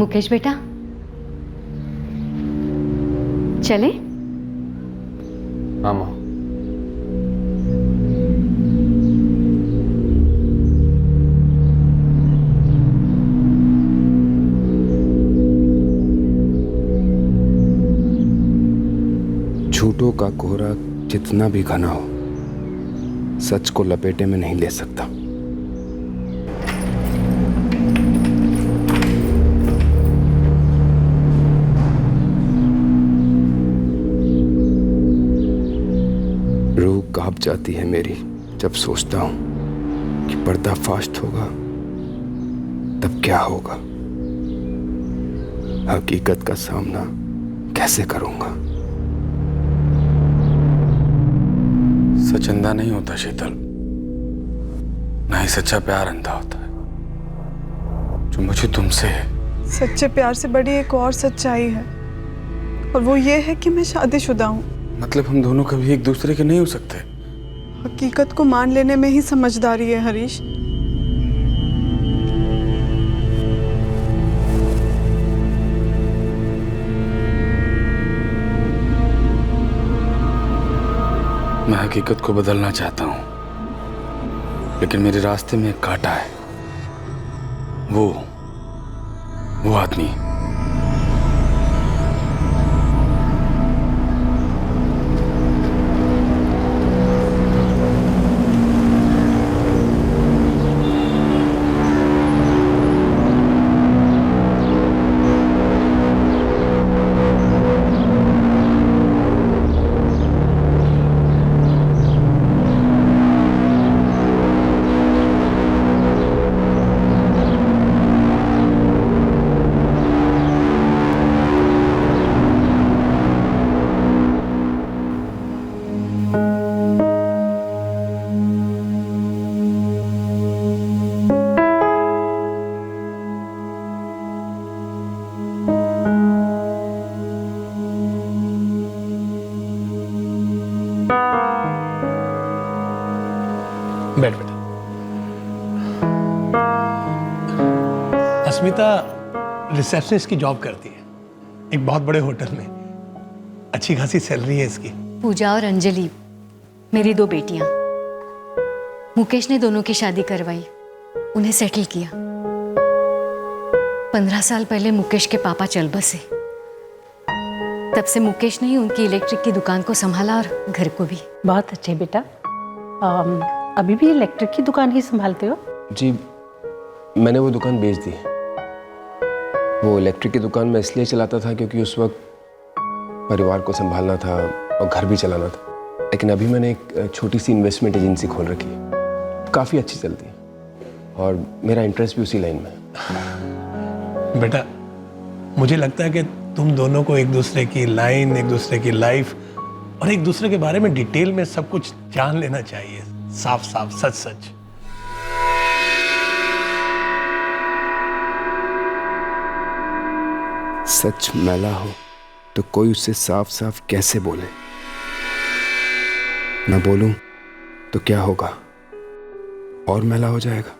मुकेश बेटा, चले? हाँ माँ। झूठों का कोहरा जितना भी घना हो, सच को लपेटे में नहीं ले सकता। रूह कांप जाती है मेरी जब सोचता हूं कि पर्दाफाश होगा तब क्या होगा, हकीकत का सामना कैसे करूंगा। सच अंधा नहीं होता शीतल, ना ही सच्चा प्यार अंधा होता है। जो मुझे तुमसे है, सच्चे प्यार से बड़ी एक और सच्चाई है, और वो ये है कि मैं शादीशुदा हूँ। मतलब हम दोनों कभी एक दूसरे के नहीं हो सकते। हकीकत को मान लेने में ही समझदारी है हरीश। मैं हकीकत को बदलना चाहता हूं, लेकिन मेरे रास्ते में एक कांटा है। वो आदमी। बैठ बेटा। अस्मिता रिसेप्शनिस्ट की जॉब करती है एक बहुत बड़े होटल में। अच्छी खासी सैलरी है इसकी। पूजा और अंजलि मेरी 2 बेटियां। मुकेश ने दोनों की शादी करवाई, उन्हें सेटल किया। 15 साल पहले मुकेश के पापा चल बसे। तब से मुकेश ने ही उनकी इलेक्ट्रिक की दुकान को संभाला और घर को भी। बहुत अच्छे बेटा। अभी भी इलेक्ट्रिक की दुकान ही संभालते हो? जी, मैंने वो दुकान बेच दी। वो इलेक्ट्रिक की दुकान मैं इसलिए चलाता था क्योंकि उस वक्त परिवार को संभालना था और घर भी चलाना था। लेकिन अभी मैंने एक छोटी सी इन्वेस्टमेंट एजेंसी खोल रखी है, काफ़ी अच्छी चलती है और मेरा इंटरेस्ट भी उसी लाइन में है। बेटा मुझे लगता है कि तुम दोनों को एक दूसरे की लाइन, एक दूसरे की लाइफ और एक दूसरे के बारे में डिटेल में सब कुछ जान लेना चाहिए, साफ साफ सच सच। सच मैला हो तो कोई उससे साफ साफ कैसे बोले? ना बोलूं तो क्या होगा, और मैला हो जाएगा।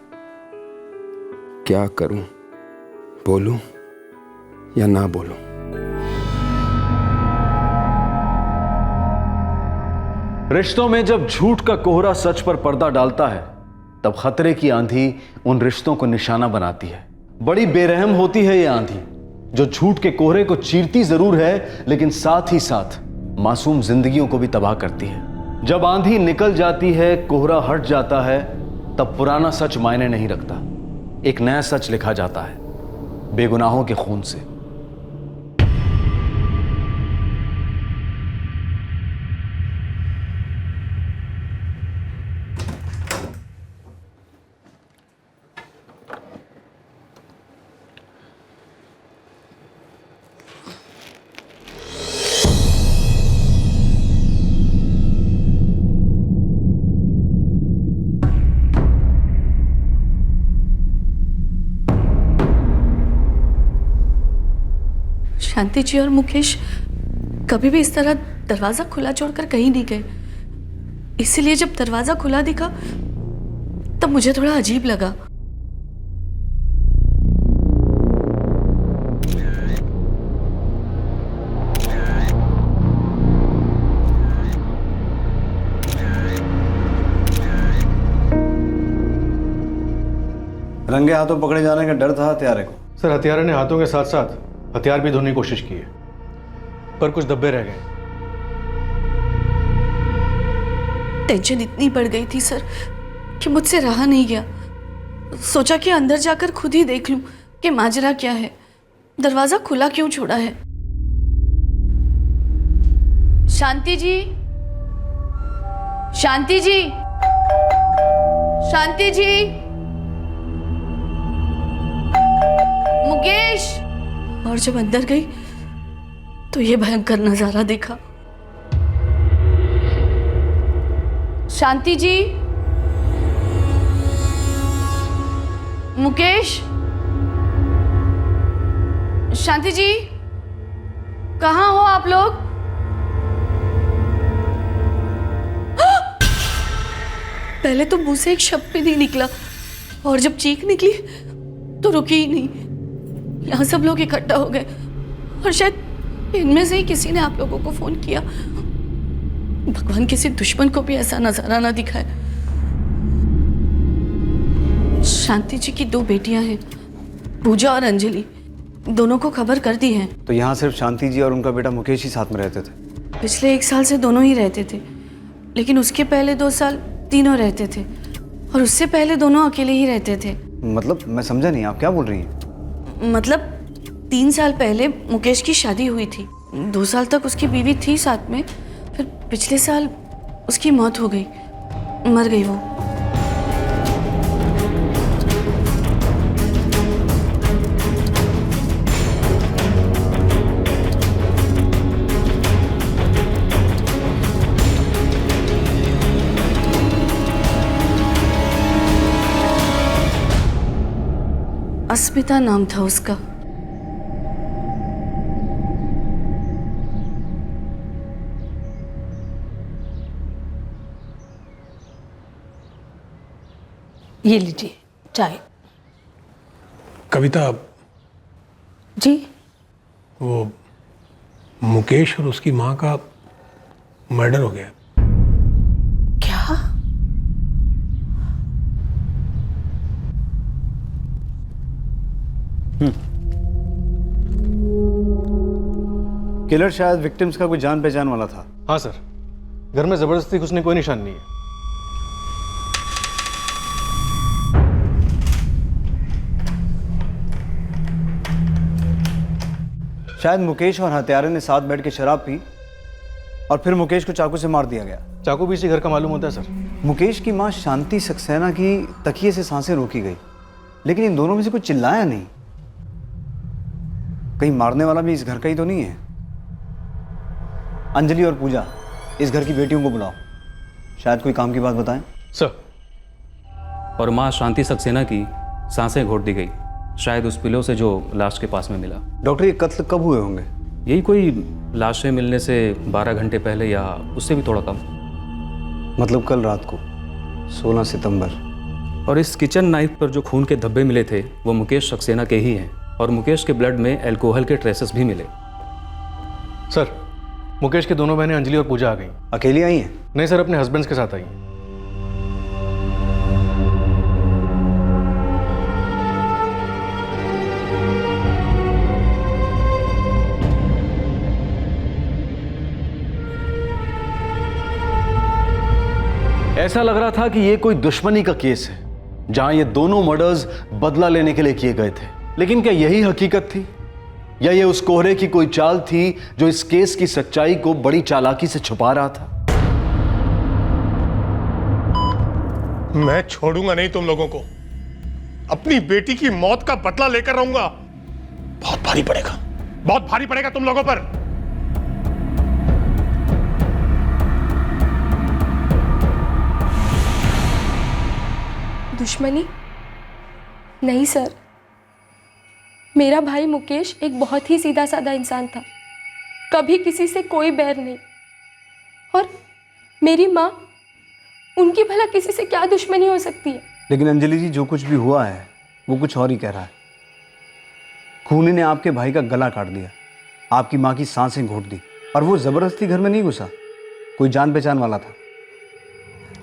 क्या करूं, बोलूं या ना बोलूं? रिश्तों में जब झूठ का कोहरा सच पर पर्दा डालता है, तब खतरे की आंधी उन रिश्तों को निशाना बनाती है। बड़ी बेरहम होती है ये आंधी, जो झूठ के कोहरे को चीरती जरूर है, लेकिन साथ ही साथ मासूम जिंदगियों को भी तबाह करती है। जब आंधी निकल जाती है, कोहरा हट जाता है, तब पुराना सच मायने नहीं रखता। एक नया सच लिखा जाता है, बेगुनाहों के खून से। शांति जी और मुकेश कभी भी इस तरह दरवाजा खुला छोड़कर कहीं नहीं गए, इसीलिए जब दरवाजा खुला दिखा तब मुझे थोड़ा अजीब लगा। रंगे हाथों पकड़े जाने का डर था हत्यारे को? सर हत्यारे ने हाथों के साथ साथ हथियार भी धोने की कोशिश की है, पर कुछ धब्बे रह गए। टेंशन इतनी बढ़ गई थी सर कि मुझसे रहा नहीं गया। सोचा कि अंदर जाकर खुद ही देख लूं कि माजरा क्या है, दरवाजा खुला क्यों छोड़ा है। शांति जी, शांति जी, शांति जी, मुकेश। और जब अंदर गई तो ये भयंकर नजारा देखा। शांति जी, मुकेश, शांति जी, कहाँ हो आप लोग? पहले तो मुंह से एक शब्द भी नहीं निकला और जब चीख निकली तो रुकी ही नहीं। यहाँ सब लोग इकट्ठा हो गए और शायद इनमें से ही किसी ने आप लोगों को फोन किया। भगवान किसी दुश्मन को भी ऐसा नजारा ना दिखाए। शांति जी की 2 बेटियां हैं, पूजा और अंजलि, दोनों को खबर कर दी है। तो यहाँ सिर्फ शांति जी और उनका बेटा मुकेश ही साथ में रहते थे? पिछले 1 साल से दोनों ही रहते थे, लेकिन उसके पहले 2 साल तीनों रहते थे और उससे पहले दोनों अकेले ही रहते थे। मतलब मैं समझा नहीं, आप क्या बोल रही हैं? मतलब 3 साल पहले मुकेश की शादी हुई थी, 2 साल तक उसकी बीवी थी साथ में, फिर पिछले साल उसकी मौत हो गई, मर गई वो। अस्मिता नाम था उसका। ये लीजिए चाय। कविता जी, वो मुकेश और उसकी माँ का मर्डर हो गया। क्या? किलर शायद विक्टिम्स का कोई जान पहचान वाला था। हाँ सर, घर में जबरदस्ती घुसने कोई निशान नहीं है। शायद मुकेश और हत्यारे ने साथ बैठ के शराब पी और फिर मुकेश को चाकू से मार दिया गया। चाकू भी इसी घर का मालूम होता है सर। मुकेश की मां शांति सक्सेना की तकिए से सांसें रोकी गई, लेकिन इन दोनों में से कुछ चिल्लाया नहीं। कहीं मारने वाला भी इस घर का ही तो नहीं है? अंजलि और पूजा, इस घर की बेटियों को बुलाओ, शायद कोई काम की बात बताएं। सर। और माँ शांति सक्सेना की सांसें घोट दी गई, शायद उस पिलो से जो लाश के पास में मिला। डॉक्टर, ये कत्ल कब हुए होंगे? यही कोई लाशें मिलने से 12 घंटे पहले या उससे भी थोड़ा कम। मतलब कल रात को 16 सितंबर। और इस किचन नाइफ पर जो खून के धब्बे मिले थे वो मुकेश सक्सेना के ही हैं और मुकेश के ब्लड में अल्कोहल के ट्रेसेस भी मिले। सर, मुकेश के दोनों बहनें अंजलि और पूजा आ गई। अकेली आई हैं? नहीं सर, अपने हस्बैंड्स के साथ आई हैं। ऐसा लग रहा था कि ये कोई दुश्मनी का केस है जहां ये दोनों मर्डर्स बदला लेने के लिए किए गए थे। लेकिन क्या यही हकीकत थी या ये उस कोहरे की कोई चाल थी जो इस केस की सच्चाई को बड़ी चालाकी से छुपा रहा था? मैं छोड़ूंगा नहीं तुम लोगों को। अपनी बेटी की मौत का बदला लेकर रहूंगा। बहुत भारी पड़ेगा, बहुत भारी पड़ेगा तुम लोगों पर। दुश्मनी? नहीं सर, मेरा भाई मुकेश एक बहुत ही सीधा साधा इंसान था, कभी किसी से कोई बैर नहीं। और मेरी माँ, उनकी भला किसी से क्या दुश्मनी हो सकती है? लेकिन अंजलि जी, जो कुछ भी हुआ है वो कुछ और ही कह रहा है। खूनी ने आपके भाई का गला काट दिया, आपकी माँ की सांसें घोट दी, और वो जबरदस्ती घर में नहीं घुसा, कोई जान पहचान वाला था।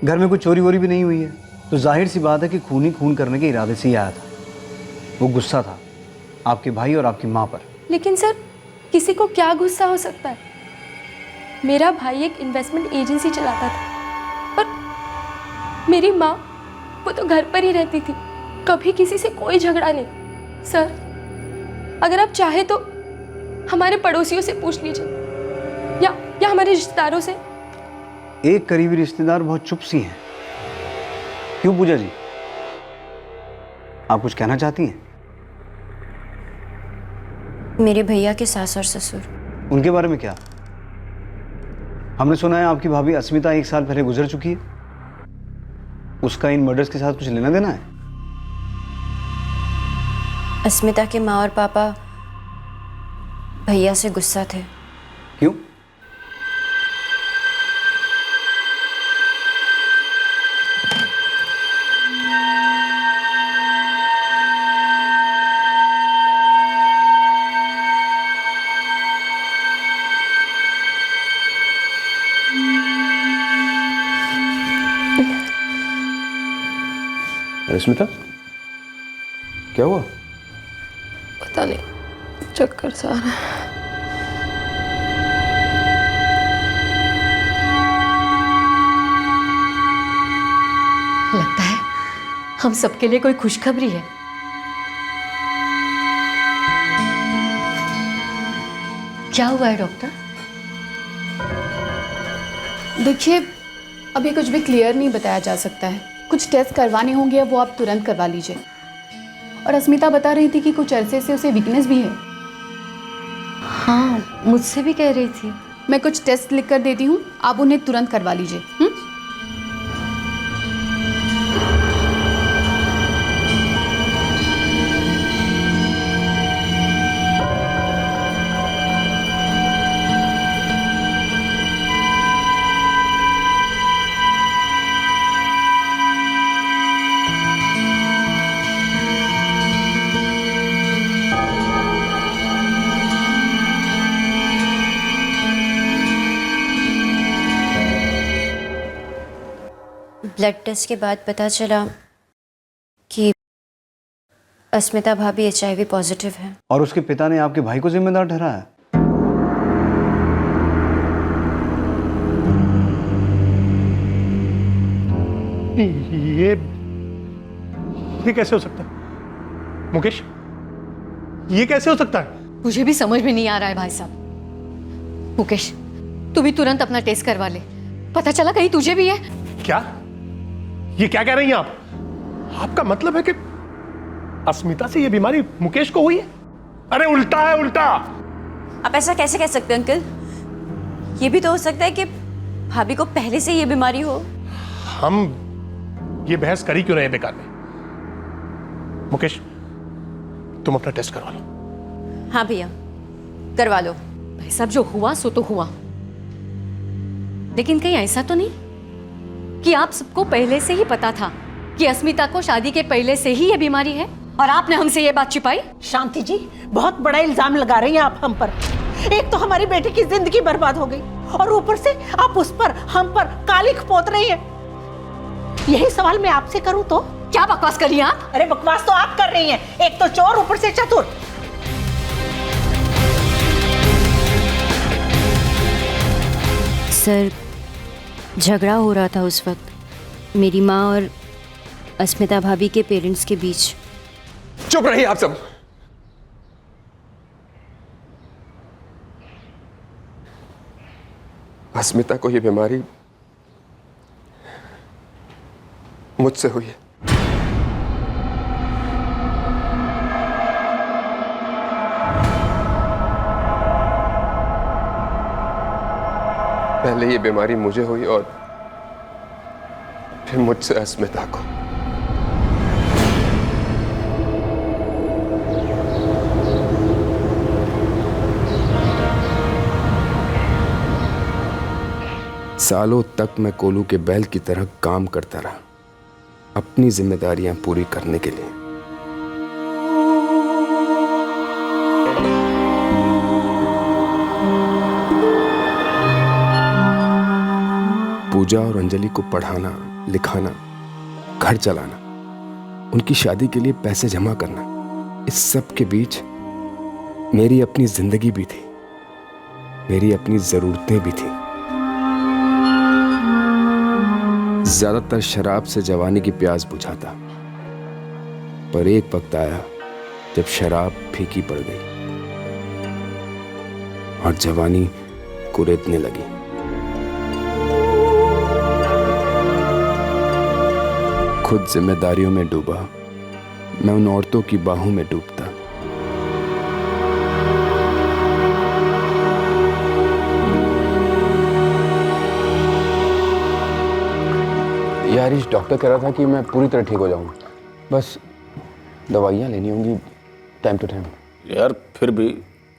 घर में कोई चोरी वोरी भी नहीं हुई है, तो जाहिर सी बात है कि खूनी खून करने के इरादे से ही आया था। वो गुस्सा था आपके भाई और आपकी माँ पर। लेकिन सर, किसी को क्या गुस्सा हो सकता है? मेरा भाई एक इन्वेस्टमेंट एजेंसी चलाता था और मेरी माँ, वो तो घर पर ही रहती थी, कभी किसी से कोई झगड़ा नहीं। सर, अगर आप चाहे तो हमारे पड़ोसियों से पूछ लीजिए या हमारे रिश्तेदारों से। एक करीबी रिश्तेदार बहुत चुप सी हैं। क्यों पूजा जी, आप कुछ कहना चाहती हैं? मेरे भैया के सास और ससुर। उनके बारे में क्या? हमने सुना है आपकी भाभी अस्मिता 1 साल पहले गुजर चुकी है। उसका इन मर्डर्स के साथ कुछ लेना देना है? अस्मिता के माँ और पापा भैया से गुस्सा थे। क्यों? अस्मिता, क्या हुआ? पता नहीं, चक्कर सा आ रहा है। लगता है हम सबके लिए कोई खुशखबरी है। क्या हुआ है डॉक्टर? देखिए, अभी कुछ भी क्लियर नहीं बताया जा सकता है। कुछ टेस्ट करवाने होंगे, वो आप तुरंत करवा लीजिए। और अस्मिता बता रही थी कि कुछ अरसे से उसे वीकनेस भी है। हाँ, मुझसे भी कह रही थी। मैं कुछ टेस्ट लिख कर देती हूँ, आप उन्हें तुरंत करवा लीजिए। ब्लड टेस्ट के बाद पता चला कि अस्मिता भाभी HIV पॉजिटिव है। और उसके पिता ने आपके भाई को जिम्मेदार ठहराया? ये कैसे हो सकता है मुकेश? ये कैसे हो सकता है? मुझे भी समझ में नहीं आ रहा है भाई साहब। मुकेश, तू भी तुरंत अपना टेस्ट करवा ले। पता चला कहीं तुझे भी है। क्या? ये क्या कह रही हैं आप? आपका मतलब है कि अस्मिता से ये बीमारी मुकेश को हुई है? अरे उल्टा है, उल्टा। आप ऐसा कैसे कह सकते हैं अंकल? ये भी तो हो सकता है कि भाभी को पहले से ये बीमारी हो। हम ये बहस कर ही क्यों रहे बेकार में? मुकेश, तुम अपना टेस्ट करवा लो। हाँ भैया, करवा लो। भाई साहब, जो हुआ सो तो हुआ, लेकिन कहीं ऐसा तो नहीं कि आप सबको पहले से ही पता था कि अस्मिता को शादी के पहले से ही ये बीमारी है और आपने हमसे ये बात छिपाई? शांति जी, बहुत बड़ा इल्जाम लगा रही हैं आप हम पर। एक तो हमारी बेटी की जिंदगी बर्बाद हो गई और ऊपर से आप उस पर, हम पर कालिख पोत रही हैं। यही सवाल मैं आपसे करूं तो? क्या बकवास कर रही हैं आप? अरे बकवास तो आप कर रही हैं, एक तो चोर ऊपर से चतुर। सर, झगड़ा हो रहा था उस वक्त मेरी माँ और अस्मिता भाभी के पेरेंट्स के बीच। चुप रहिए आप सब। अस्मिता को यह बीमारी मुझसे हुई है। पहले ये बीमारी मुझे हुई और फिर मुझसे अस्मिता को। सालों तक मैं कोलू के बैल की तरह काम करता रहा, अपनी जिम्मेदारियां पूरी करने के लिए। पूजा और अंजलि को पढ़ाना, लिखाना, घर चलाना, उनकी शादी के लिए पैसे जमा करना, इस सब के बीच मेरी अपनी जिंदगी भी थी, मेरी अपनी जरूरतें भी थी। ज्यादातर शराब से जवानी की प्यास बुझाता, पर एक वक्त आया जब शराब फीकी पड़ गई और जवानी कुरेदने लगी। खुद जिम्मेदारियों में डूबा, मैं उन औरतों की बाहों में डूबता। यार इस डॉक्टर कह रहा था कि मैं पूरी तरह ठीक हो जाऊंगा, बस दवाइयाँ लेनी होंगी टाइम टू टाइम। यार फिर भी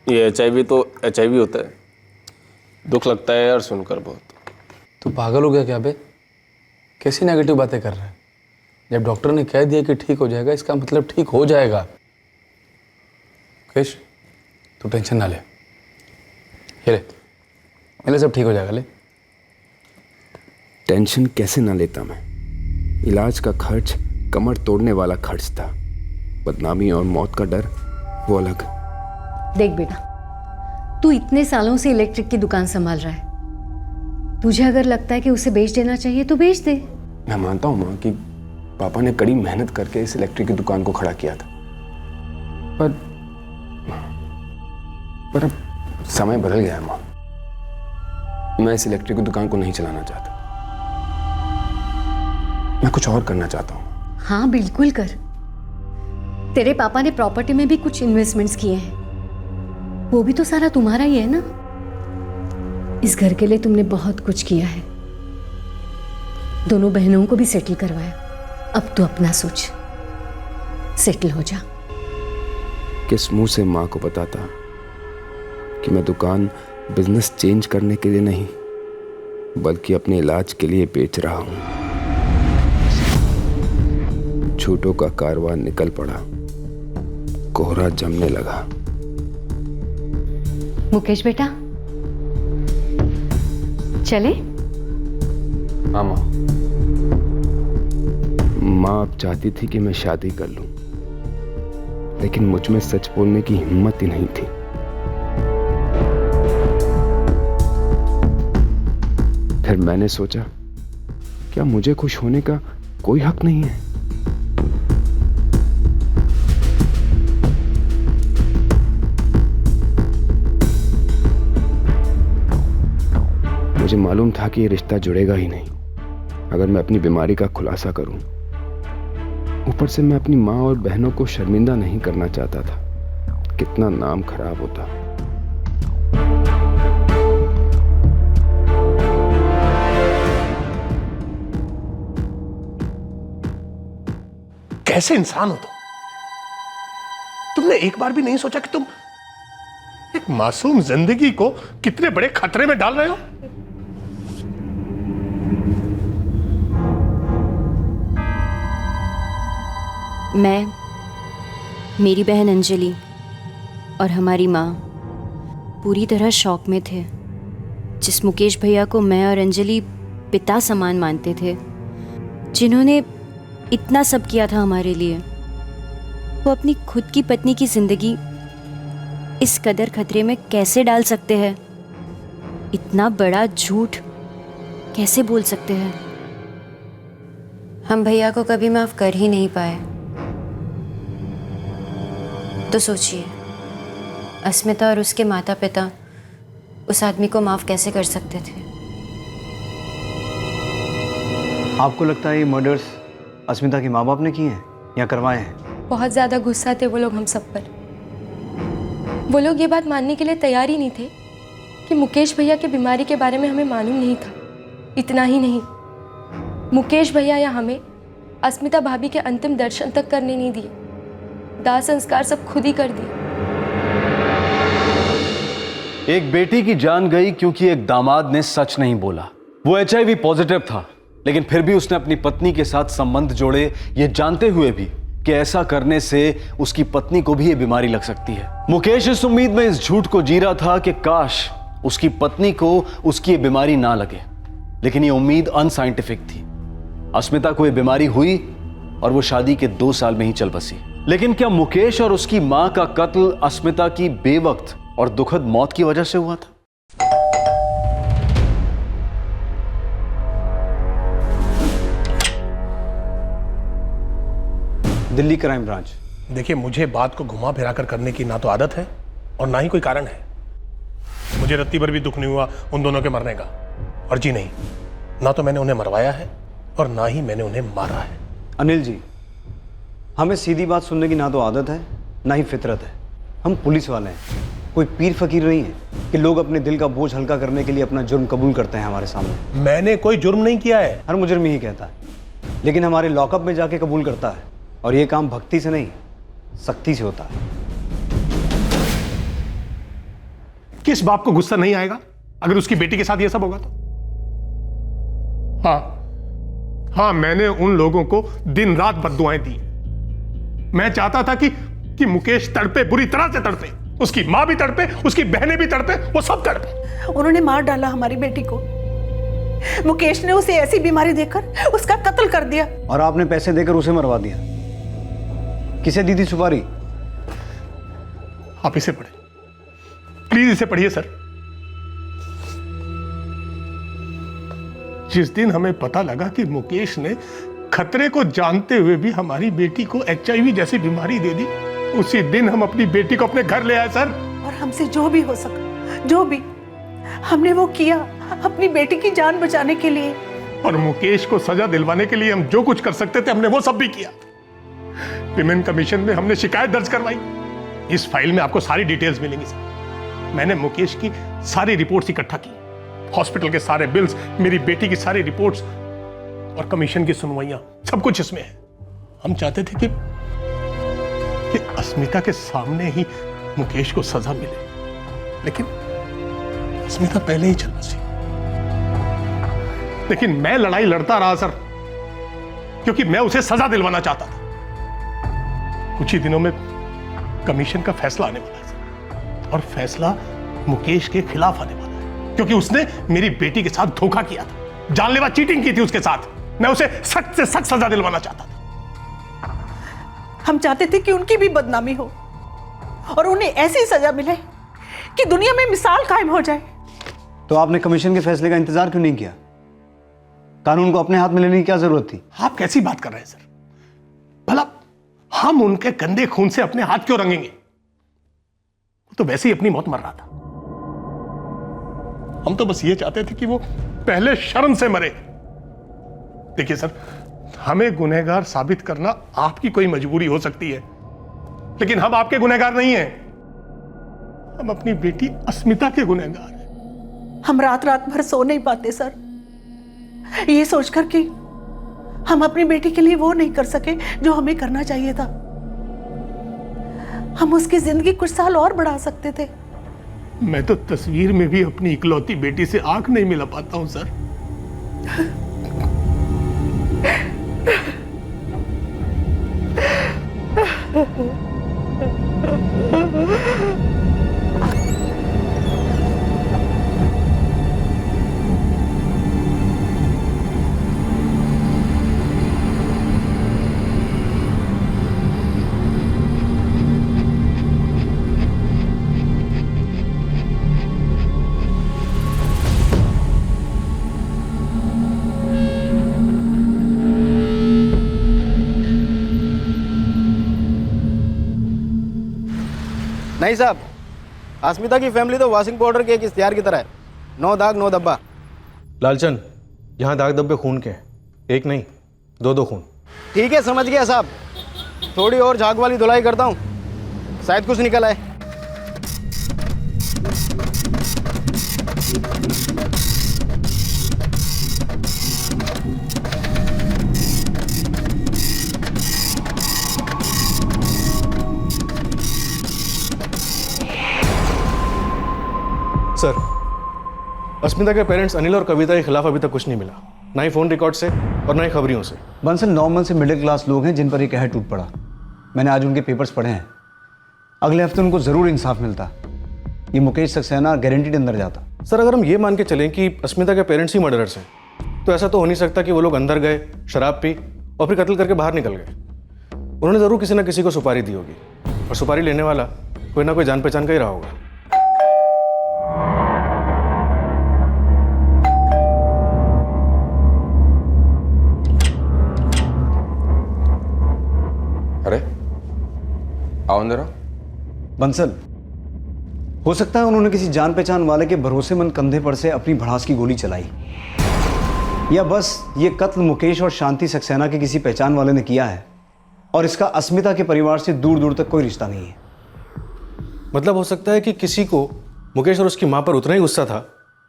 ये HIV तो HIV होता है। दुख लगता है यार सुनकर बहुत। तू पागल हो गया क्या बे? कैसी नेगेटिव बातें कर रहा है? जब डॉक्टर ने कह दिया कि ठीक हो जाएगा, इसका मतलब ठीक हो जाएगा। मुकेश, तू टेंशन ना ले। ये ले सब ठीक हो जाएगा। ले। टेंशन कैसे ना लेता मैं? इलाज का खर्च कमर तोड़ने वाला खर्च था, बदनामी और मौत का डर वो अलग। देख बेटा, तू इतने सालों से इलेक्ट्रिक की दुकान संभाल रहा है, तुझे अगर लगता है कि उसे बेच देना चाहिए तो बेच दे। मैं मानता हूँ माँ कि पापा ने कड़ी मेहनत करके इस इलेक्ट्रिक की दुकान को खड़ा किया था, पर अब समय बदल गया है माँ। मैं इस इलेक्ट्रिक की दुकान को नहीं चलाना चाहता, मैं कुछ और करना चाहता हूँ। हाँ बिल्कुल कर। तेरे पापा ने प्रॉपर्टी में भी कुछ इन्वेस्टमेंट्स किए हैं, वो भी तो सारा तुम्हारा ही है ना। इस घर के लिए तुमने बहुत कुछ किया है, दोनों बहनों को भी सेटल करवाया। अब तू अपना सोच, सेटल हो जा। किस मुंह से माँ को बताता कि मैं दुकान बिजनेस चेंज करने के लिए नहीं बल्कि अपने इलाज के लिए बेच रहा हूं। झूठों का कारवां निकल पड़ा, कोहरा जमने लगा। मुकेश बेटा चले? हाँ माँ। माँ अब चाहती थी कि मैं शादी कर लूं, लेकिन मुझ में सच बोलने की हिम्मत ही नहीं थी। फिर मैंने सोचा, क्या मुझे खुश होने का कोई हक नहीं है? मुझे मालूम था कि ये रिश्ता जुड़ेगा ही नहीं अगर मैं अपनी बीमारी का खुलासा करूं। ऊपर से मैं अपनी माँ और बहनों को शर्मिंदा नहीं करना चाहता था, कितना नाम खराब होता। कैसे इंसान हो तुमने एक बार भी नहीं सोचा कि तुम एक मासूम जिंदगी को कितने बड़े खतरे में डाल रहे हो? मैं, मेरी बहन अंजलि और हमारी माँ पूरी तरह शॉक में थे। जिस मुकेश भैया को मैं और अंजलि पिता समान मानते थे, जिन्होंने इतना सब किया था हमारे लिए, वो अपनी खुद की पत्नी की जिंदगी इस कदर खतरे में कैसे डाल सकते हैं? इतना बड़ा झूठ कैसे बोल सकते हैं? हम भैया को कभी माफ कर ही नहीं पाए। तो सोचिए, अस्मिता और उसके माता पिता उस आदमी को माफ कैसे कर सकते थे? आपको लगता है ये मर्डर्स अस्मिता के माँ बाप ने किए हैं या करवाए हैं? बहुत ज़्यादा गुस्सा थे वो लोग हम सब पर। वो लोग ये बात मानने के लिए तैयार ही नहीं थे कि मुकेश भैया की बीमारी के बारे में हमें मालूम नहीं था। इतना ही नहीं, मुकेश भैया या हमें अस्मिता भाभी के अंतिम दर्शन तक करने नहीं दिए। दाह संस्कार सब खुद ही कर दिए। एक बेटी की जान गई क्योंकि एक दामाद ने सच नहीं बोला। वो HIV पॉजिटिव था, लेकिन फिर भी उसने अपनी पत्नी के साथ संबंध जोड़े, ये जानते हुए भी कि ऐसा करने से उसकी पत्नी को भी ये बीमारी लग सकती है। मुकेश इस उम्मीद में इस झूठ को जी रहा था कि काश उसकी पत्नी को उसकी ये बीमारी ना लगे, लेकिन ये उम्मीद अनसाइंटिफिक थी। अस्मिता को ये बीमारी हुई और वो शादी के 2 साल में ही चल बसी। लेकिन क्या मुकेश और उसकी मां का कत्ल अस्मिता की बेवक्त और दुखद मौत की वजह से हुआ था? Delhi crime branch. देखिए, मुझे बात को घुमा फिरा कर करने की ना तो आदत है और ना ही कोई कारण है। मुझे रत्ती भर भी दुख नहीं हुआ उन दोनों के मरने का। और जी नहीं, ना तो मैंने उन्हें मरवाया है और ना ही मैंने उन्हें मारा है। अनिल जी, हमें सीधी बात सुनने की ना तो आदत है ना ही फितरत है। हम पुलिस वाले हैं, कोई पीर फकीर नहीं है कि लोग अपने दिल का बोझ हल्का करने के लिए अपना जुर्म कबूल करते हैं हमारे सामने। मैंने कोई जुर्म नहीं किया है। हर मुजरिम यही कहता है, लेकिन हमारे लॉकअप में जाके कबूल करता है। और ये काम भक्ति से नहीं, सख्ती से होता है। किस बाप को गुस्सा नहीं आएगा अगर उसकी बेटी के साथ ये सब होगा तो? हाँ, मैंने उन लोगों को दिन रात बद्दुआएं दी। मैं चाहता था कि मुकेश तड़पे, बुरी तरह से तड़पे, उसकी मां भी तड़पे, उसकी बहनें भी तड़पे, वो सब तड़पे। उन्होंने मार डाला हमारी बेटी को। मुकेश ने उसे ऐसी बीमारी देकर उसका कत्ल कर दिया। और आपने पैसे देकर उसे मरवा दिया। किसे दी थी सुपारी? आप इसे पढ़े, प्लीज इसे पढ़िए सर। जिस दिन हमें पता लगा कि मुकेश ने खतरे को जानते हुए भी हमारी बेटी को HIV जैसी बीमारी दे दी, उसी दिन हम अपनी बेटी को अपने घर ले आए सर। और हमसे जो भी हो सका, जो भी हमने वो किया अपनी बेटी की जान बचाने के लिए। और मुकेश को सजा दिलवाने के लिए हम जो कुछ कर सकते थे हमने वो सब भी किया। विमेन कमीशन में हमने शिकायत दर्ज करवाई। इस फाइल में आपको सारी डिटेल्स मिलेंगी सर। मैंने मुकेश की सारी रिपोर्ट्स इकट्ठा की, हॉस्पिटल के सारे बिल्स, मेरी बेटी की सारी रिपोर्ट्स और कमीशन की सुनवाइयां, सब कुछ इसमें है। हम चाहते थे कि अस्मिता के सामने ही मुकेश को सजा मिले, लेकिन अस्मिता पहले ही चल बसी। लेकिन मैं लड़ाई लड़ता रहा सर, क्योंकि मैं उसे सजा दिलवाना चाहता था। कुछ ही दिनों में कमीशन का फैसला आने वाला है सर, और फैसला मुकेश के खिलाफ आने वाला है, क्योंकि उसने मेरी बेटी के साथ धोखा किया था, जानलेवा चीटिंग की थी उसके साथ। मैं उसे सख्त से सख्त सजा दिलवाना चाहता था। हम चाहते थे कि उनकी भी बदनामी हो और उन्हें ऐसी सजा मिले कि दुनिया में मिसाल कायम हो जाए। तो आपने कमीशन के फैसले का इंतजार क्यों नहीं किया? कानून को अपने हाथ में लेने की क्या जरूरत थी? आप कैसी बात कर रहे हैं सर? भला हम उनके गंदे खून से अपने हाथ क्यों रंगेंगे? वो तो वैसे ही अपनी मौत मर रहा था। हम तो बस ये चाहते थे कि वो पहले शर्म से मरे। देखिए सर, हमें गुनहगार साबित करना आपकी कोई मजबूरी हो सकती है, लेकिन हम आपके गुनहगार नहीं हैं। हम अपनी बेटी अस्मिता के गुनहगार हैं। हम रात रात भर सो नहीं पाते सर, ये सोचकर कि हम अपनी बेटी के लिए वो नहीं कर सके जो हमें करना चाहिए था। हम उसकी जिंदगी कुछ साल और बढ़ा सकते थे। मैं तो तस्वीर में भी अपनी इकलौती बेटी से आंख नहीं मिला पाता हूं सर। नहीं साहब, अस्मिता की फैमिली तो वॉशिंग पाउडर के एक इश्तिहार की तरह है। 9 दाग 9 धब्बा। लालचंद, यहाँ दाग धब्बे खून के हैं, एक नहीं 2 खून। ठीक है, समझ गया साहब। थोड़ी और झाग वाली धुलाई करता हूँ, शायद कुछ निकल आए। सर, अस्मिता के पेरेंट्स अनिल और कविता के खिलाफ अभी तक कुछ नहीं मिला, ना ही फोन रिकॉर्ड से और ना ही खबरियों से। बंसल नॉर्मल से मिडिल क्लास लोग हैं जिन पर ये कहर टूट पड़ा। मैंने आज उनके पेपर्स पढ़े हैं। अगले हफ्ते उनको जरूर इंसाफ मिलता। ये मुकेश सक्सेना गारंटीड अंदर जाता। सर, अगर हम ये मान के चलें कि अस्मिता के पेरेंट्स ही मर्डरर्स हैं, तो ऐसा तो हो नहीं सकता कि वो लोग अंदर गए, शराब पी और फिर कत्ल करके बाहर निकल गए। उन्होंने ज़रूर किसी ना किसी को सुपारी दी होगी, और सुपारी लेने वाला कोई ना कोई जान पहचान का ही रहा होगा। अरे आओ अंदर आओ। बंसल, हो सकता है उन्होंने किसी जान पहचान वाले के भरोसेमंद कंधे पर से अपनी भड़ास की गोली चलाई, या बस ये कत्ल मुकेश और शांति सक्सेना के किसी पहचान वाले ने किया है और इसका अस्मिता के परिवार से दूर दूर तक कोई रिश्ता नहीं है। मतलब हो सकता है कि किसी को मुकेश और उसकी माँ पर उतना ही गुस्सा था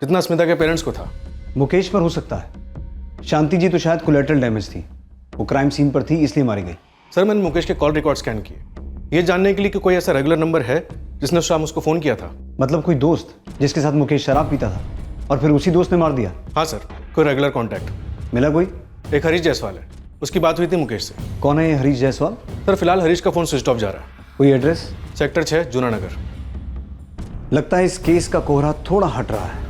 जितना अस्मिता के पेरेंट्स को था। मुकेश पर हो सकता है, शांति जी तो शायद कोलेटरल डैमेज थी, वो क्राइम सीन पर थी इसलिए मारी गई। सर, मैंने मुकेश के कॉल रिकॉर्ड स्कैन किए, ये जानने के लिए कि कोई ऐसा रेगुलर नंबर है जिसने शाम उसको फ़ोन किया था। मतलब कोई दोस्त जिसके साथ मुकेश शराब पीता था और फिर उसी दोस्त ने मार दिया? हाँ सर, कोई रेगुलर कॉन्टैक्ट मिला कोई? एक हरीश जायसवाल है, उसकी बात हुई थी मुकेश से। कौन है ये हरीश जायसवाल? सर, फिलहाल हरीश का फ़ोन स्विच ऑफ जा रहा है। कोई एड्रेस? सेक्टर 6 जूना नगर। लगता है इस केस का कोहरा थोड़ा हट रहा है।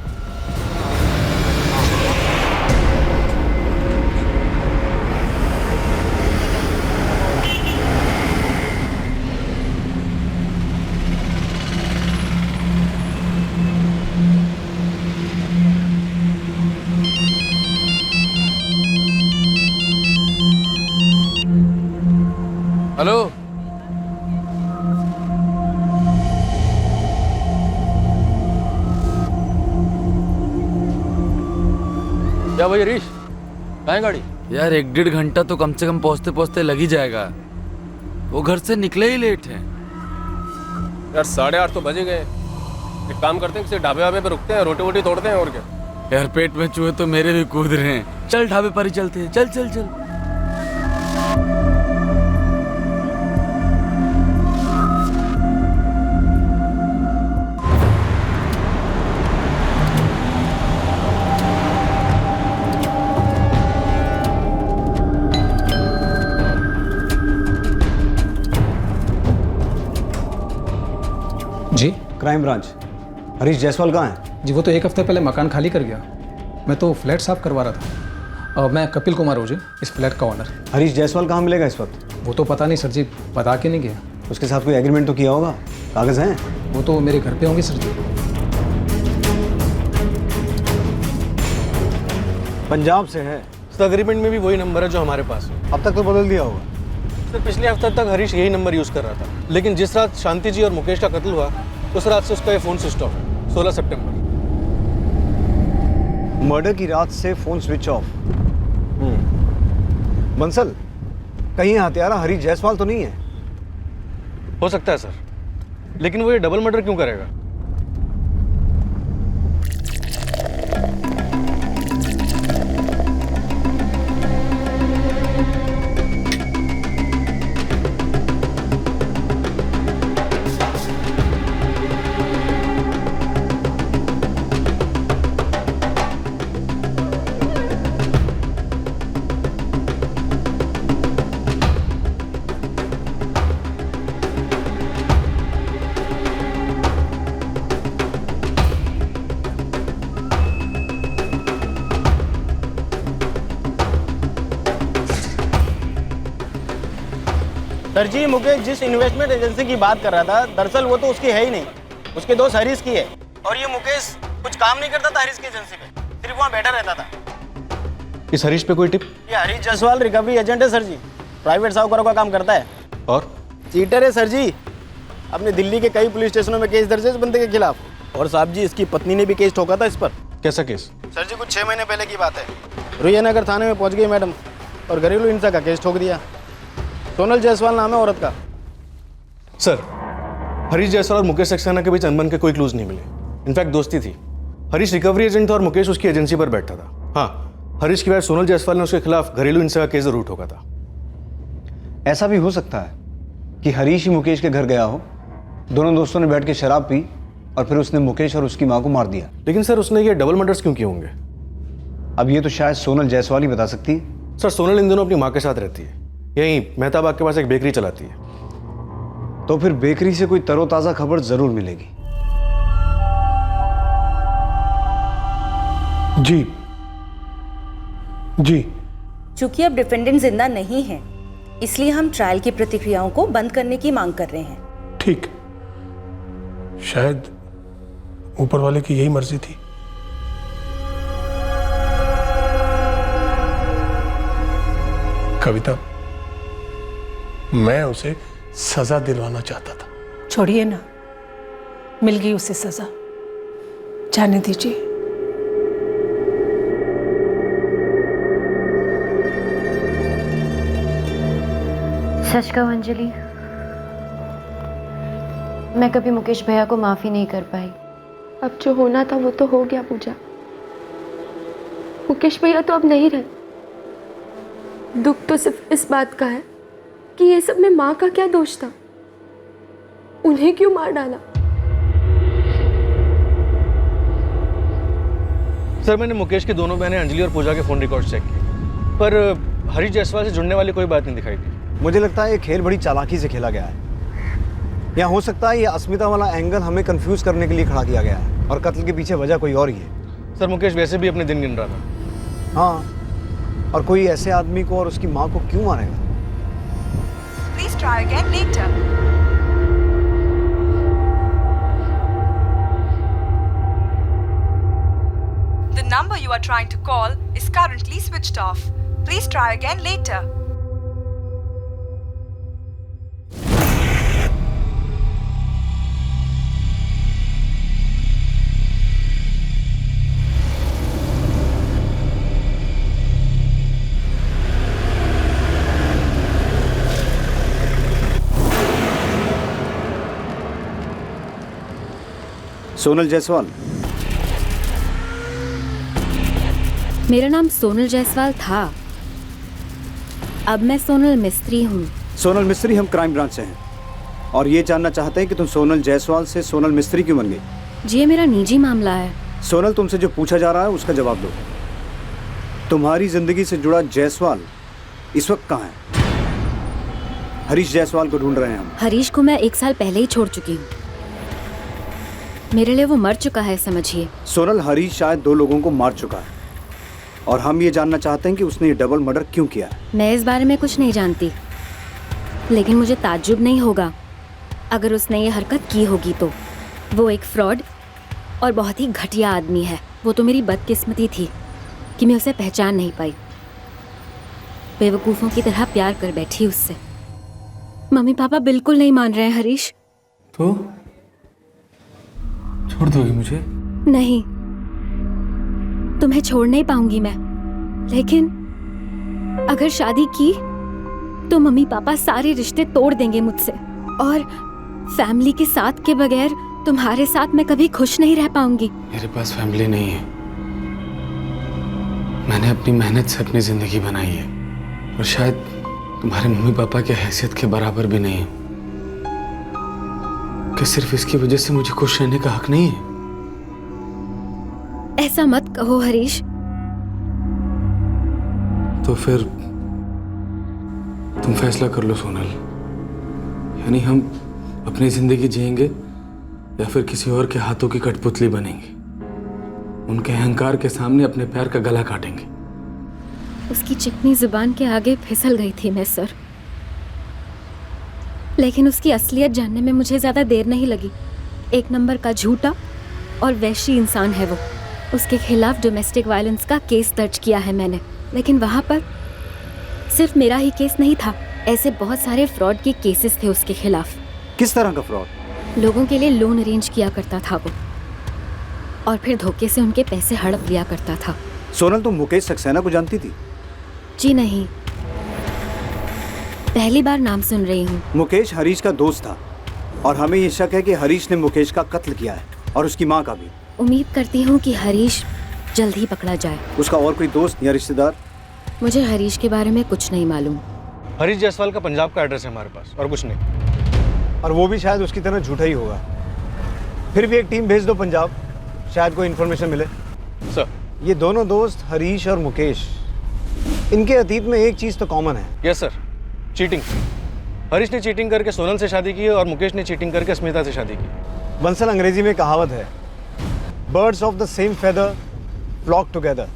हेलो, क्या भाई हरीश, कहाँ है गाड़ी? यार 1-1.5 घंटा तो कम से कम पहुंचते पहुंचते लग ही जाएगा। वो घर से निकले ही लेट हैं। यार 8:30 तो बजे गए। एक काम करते हैं, किसी ढाबे वाबे पे रुकते हैं, रोटी वोटी तोड़ते हैं, और क्या। यार पेट में चूहे तो मेरे भी कूद रहे हैं। चल ढाबे पर ही चलते हैं, चल चल चल। जी क्राइम ब्रांच। हरीश जायसवाल कहाँ है? जी वो तो 1 हफ्ते पहले मकान खाली कर गया। मैं तो फ्लैट साफ करवा रहा था। और मैं कपिल कुमार ओझे, इस फ्लैट का ऑनर। हरीश जायसवाल कहाँ मिलेगा इस वक्त? वो तो पता नहीं सर जी, बता के नहीं गया। उसके साथ कोई एग्रीमेंट तो किया होगा? कागज हैं? वो तो मेरे घर पे होंगे सर जी। पंजाब से है। इस एग्रीमेंट में भी वही नंबर है जो हमारे पास है। अब तक तो बदल दिया होगा। सर, पिछले हफ्ते तक हरीश यही नंबर यूज़ कर रहा था, लेकिन जिस रात शांति जी और मुकेश का कत्ल हुआ उस रात से उसका ये फ़ोन स्विच ऑफ है। 16 सितंबर। मर्डर की रात से फोन स्विच ऑफ। बंसल, कहीं हत्यारा हरीश जायसवाल तो नहीं है? हो सकता है सर, लेकिन वो ये डबल मर्डर क्यों करेगा? सर जी, मुकेश जिस इन्वेस्टमेंट एजेंसी की बात कर रहा था, दरअसल वो तो उसकी है ही नहीं, उसके दोस्त हरीश की है। और ये मुकेश कुछ काम नहीं करता था हरीश की एजेंसी पे, सिर्फ वहाँ बैठा रहता था। इस हरीश पे कोई टिप? ये हरीश जायसवाल रिकवरी एजेंट है सर जी, प्राइवेट साहूकारों का काम करता है। और चीटर है सर जी, अपने दिल्ली के कई पुलिस स्टेशनों में केस दर्ज है इस बंदे के खिलाफ। और साहब जी, इसकी पत्नी ने भी केस ठोका था इस पर। कैसा केस? सर जी, कुछ 6 महीने पहले की बात है। रुयनगर थाने में पहुंच गई मैडम और घरेलू हिंसा का केस ठोक दिया। सोनल जायसवाल नाम है औरत का। सर, हरीश जायसवाल और मुकेश सक्सेना के बीच अनबन के कोई क्लूज नहीं मिले। इनफैक्ट दोस्ती थी। हरीश रिकवरी एजेंट था और मुकेश उसकी एजेंसी पर बैठता था। हाँ, हरीश की वाइफ सोनल जायसवाल ने उसके खिलाफ घरेलू हिंसा का केस जरूर ठोका था। ऐसा भी हो सकता है कि हरीश ही मुकेश के घर गया हो, दोनों दोस्तों ने बैठ के शराब पी और फिर उसने मुकेश और उसकी माँ को मार दिया। लेकिन सर, उसने ये डबल मर्डर्स क्यों किए होंगे? अब ये तो शायद सोनल जायसवाल ही बता सकती है। सर, सोनल इन दोनों अपनी माँ के साथ रहती है, यहीं मेहताबाग के पास एक बेकरी चलाती है। तो फिर बेकरी से कोई तरोताज़ा खबर जरूर मिलेगी। जी। चूंकि अब डिफेंडेंट जिंदा नहीं है, इसलिए हम ट्रायल की प्रतिक्रियाओं को बंद करने की मांग कर रहे हैं। ठीक, शायद ऊपर वाले की यही मर्जी थी। कविता, मैं उसे सजा दिलवाना चाहता था। छोड़िए ना, मिल गई उसे सजा, जाने दीजिए। सच कहूं अंजलि, मैं कभी मुकेश भैया को माफ़ी नहीं कर पाई। अब जो होना था वो तो हो गया पूजा। मुकेश भैया तो अब नहीं रहे। दुख तो सिर्फ इस बात का है कि ये सब में माँ का क्या दोष था, उन्हें क्यों मार डाला। सर, मैंने मुकेश की दोनों बहनें अंजलि और पूजा के फ़ोन रिकॉर्ड चेक किए, पर हरीश जायसवाल से जुड़ने वाली कोई बात नहीं दिखाई दी। मुझे लगता है ये खेल बड़ी चालाकी से खेला गया है। या हो सकता है ये अस्मिता वाला एंगल हमें कंफ्यूज करने के लिए खड़ा किया गया है और कत्ल के पीछे वजह कोई और ही है। सर, मुकेश वैसे भी अपने दिन गिन रहा था। हाँ, और कोई ऐसे आदमी को और उसकी माँ को क्यों मारेगा? Please try again later. The number you are trying to call is currently switched off. Please try again later. Sonal Jaiswal. मेरा नाम सोनल जायसवाल था, अब मैं सोनल मिस्त्री हूँ। सोनल मिस्त्री, हम क्राइम ब्रांच से हैं और ये जानना चाहते हैं कि तुम सोनल जायसवाल से सोनल मिस्त्री क्यों बन गई? जी, ये मेरा निजी मामला है। सोनल, तुमसे जो पूछा जा रहा है उसका जवाब दो। तुम्हारी जिंदगी से जुड़ा जायसवाल इस वक्त कहाँ है? हरीश जायसवाल को ढूंढ रहे हैं हम। हरीश को मैं 1 साल पहले ही छोड़ चुकी हूँ। मेरे लिए वो मर चुका है, समझिए। सोनल, हरीश शायद 2 लोगों को मार चुका है और हम ये जानना चाहते हैं कि उसने ये डबल मर्डर क्यों किया है। मैं इस बारे में कुछ नहीं जानती, लेकिन मुझे ताज्जुब नहीं होगा अगर उसने ये हरकत की होगी तो। वो एक फ्रॉड और बहुत ही घटिया आदमी है। वो तो मेरी बदकिस्मती थी कि मैं उसे पहचान नहीं पाई। बेवकूफ़ों की तरह प्यार कर बैठी उससे। मम्मी पापा बिल्कुल नहीं मान रहे हैं हरीश। तो छोड़ दोगी मुझे? नहीं, तुम्हें छोड़ नहीं पाऊंगी मैं, लेकिन अगर शादी की तो मम्मी पापा सारे रिश्ते तोड़ देंगे मुझसे और फैमिली के साथ के बगैर तुम्हारे साथ मैं कभी खुश नहीं रह पाऊंगी। मेरे पास फैमिली नहीं है। मैंने अपनी मेहनत से अपनी जिंदगी बनाई है और शायद तुम्हारे मम्मी पापा की हैसियत के बराबर भी नहीं है कि सिर्फ इसकी वजह से मुझे खुश रहने का हक नहीं है। ऐसा मत कहो हरीश। तो फिर तुम फैसला कर लो सोनल, यानी हम अपनी जिंदगी जिएंगे या फिर किसी और के हाथों की कठपुतली बनेंगे, उनके अहंकार के सामने अपने पैर का गला काटेंगे। उसकी चिकनी जुबान के आगे फिसल गई थी मैं सर, लेकिन उसकी असलियत जानने में मुझे ज़्यादा देर नहीं लगी। 1 नंबर का झूठा और वैशी इंसान है वो। उसके खिलाफ डोमेस्टिक वायलेंस का केस दर्ज किया है मैंने, लेकिन वहाँ पर सिर्फ मेरा ही केस नहीं था, ऐसे बहुत सारे फ्रॉड के केसेस थे उसके खिलाफ। किस तरह का फ्रॉड? लोगों के लिए लोन अरेंज किया करता था वो और फिर धोखे से उनके पैसे हड़प लिया करता था। सोनल, तुम मुकेश सक्सेना को जानती थी? जी नहीं, पहली बार नाम सुन रही हूँ। मुकेश हरीश का दोस्त था और हमें ये शक है कि हरीश ने मुकेश का कत्ल किया है और उसकी माँ का भी। उम्मीद करती हूँ कि हरीश जल्द ही पकड़ा जाए। उसका और कोई दोस्त या रिश्तेदार? मुझे हरीश के बारे में कुछ नहीं मालूम। हरीश जायसवाल का पंजाब का एड्रेस है हमारे पास, और कुछ नहीं। और वो भी शायद उसकी तरह झूठा ही होगा। फिर भी एक टीम भेज दो पंजाब, शायद कोई इन्फॉर्मेशन मिले। सर, ये दोनों दोस्त हरीश और मुकेश, इनके अतीत में एक चीज़ तो कॉमन है। Yes sir, cheating. हरीश ने चीटिंग करके सोनल से शादी की और मुकेश ने चीटिंग करके अस्मिता से शादी की। बंसल, अंग्रेजी में कहावत है, birds of the same feather flock together.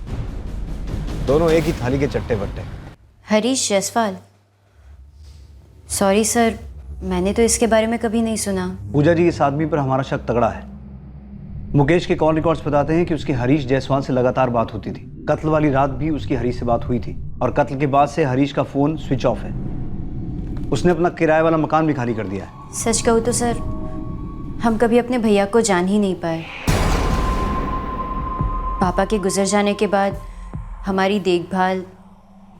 दोनों एक ही थाली के चट्टे बट्टे। हरीश जायसवाल, सॉरी सर, मैंने तो इसके बारे में कभी नहीं सुना। पूजा जी, इस आदमी पर हमारा शक तगड़ा है। मुकेश के कॉल रिकॉर्ड्स बताते हैं कि उसकी हरीश जायसवाल से लगातार बात होती थी। कत्ल वाली रात भी उसकी हरीश से बात हुई थी और कत्ल के बाद से हरीश का फ़ोन स्विच ऑफ है। उसने अपना किराए वाला मकान भी खाली कर दिया है। सच कहूँ तो सर, हम कभी अपने भैया को जान ही नहीं पाए। पापा के गुजर जाने के बाद हमारी देखभाल,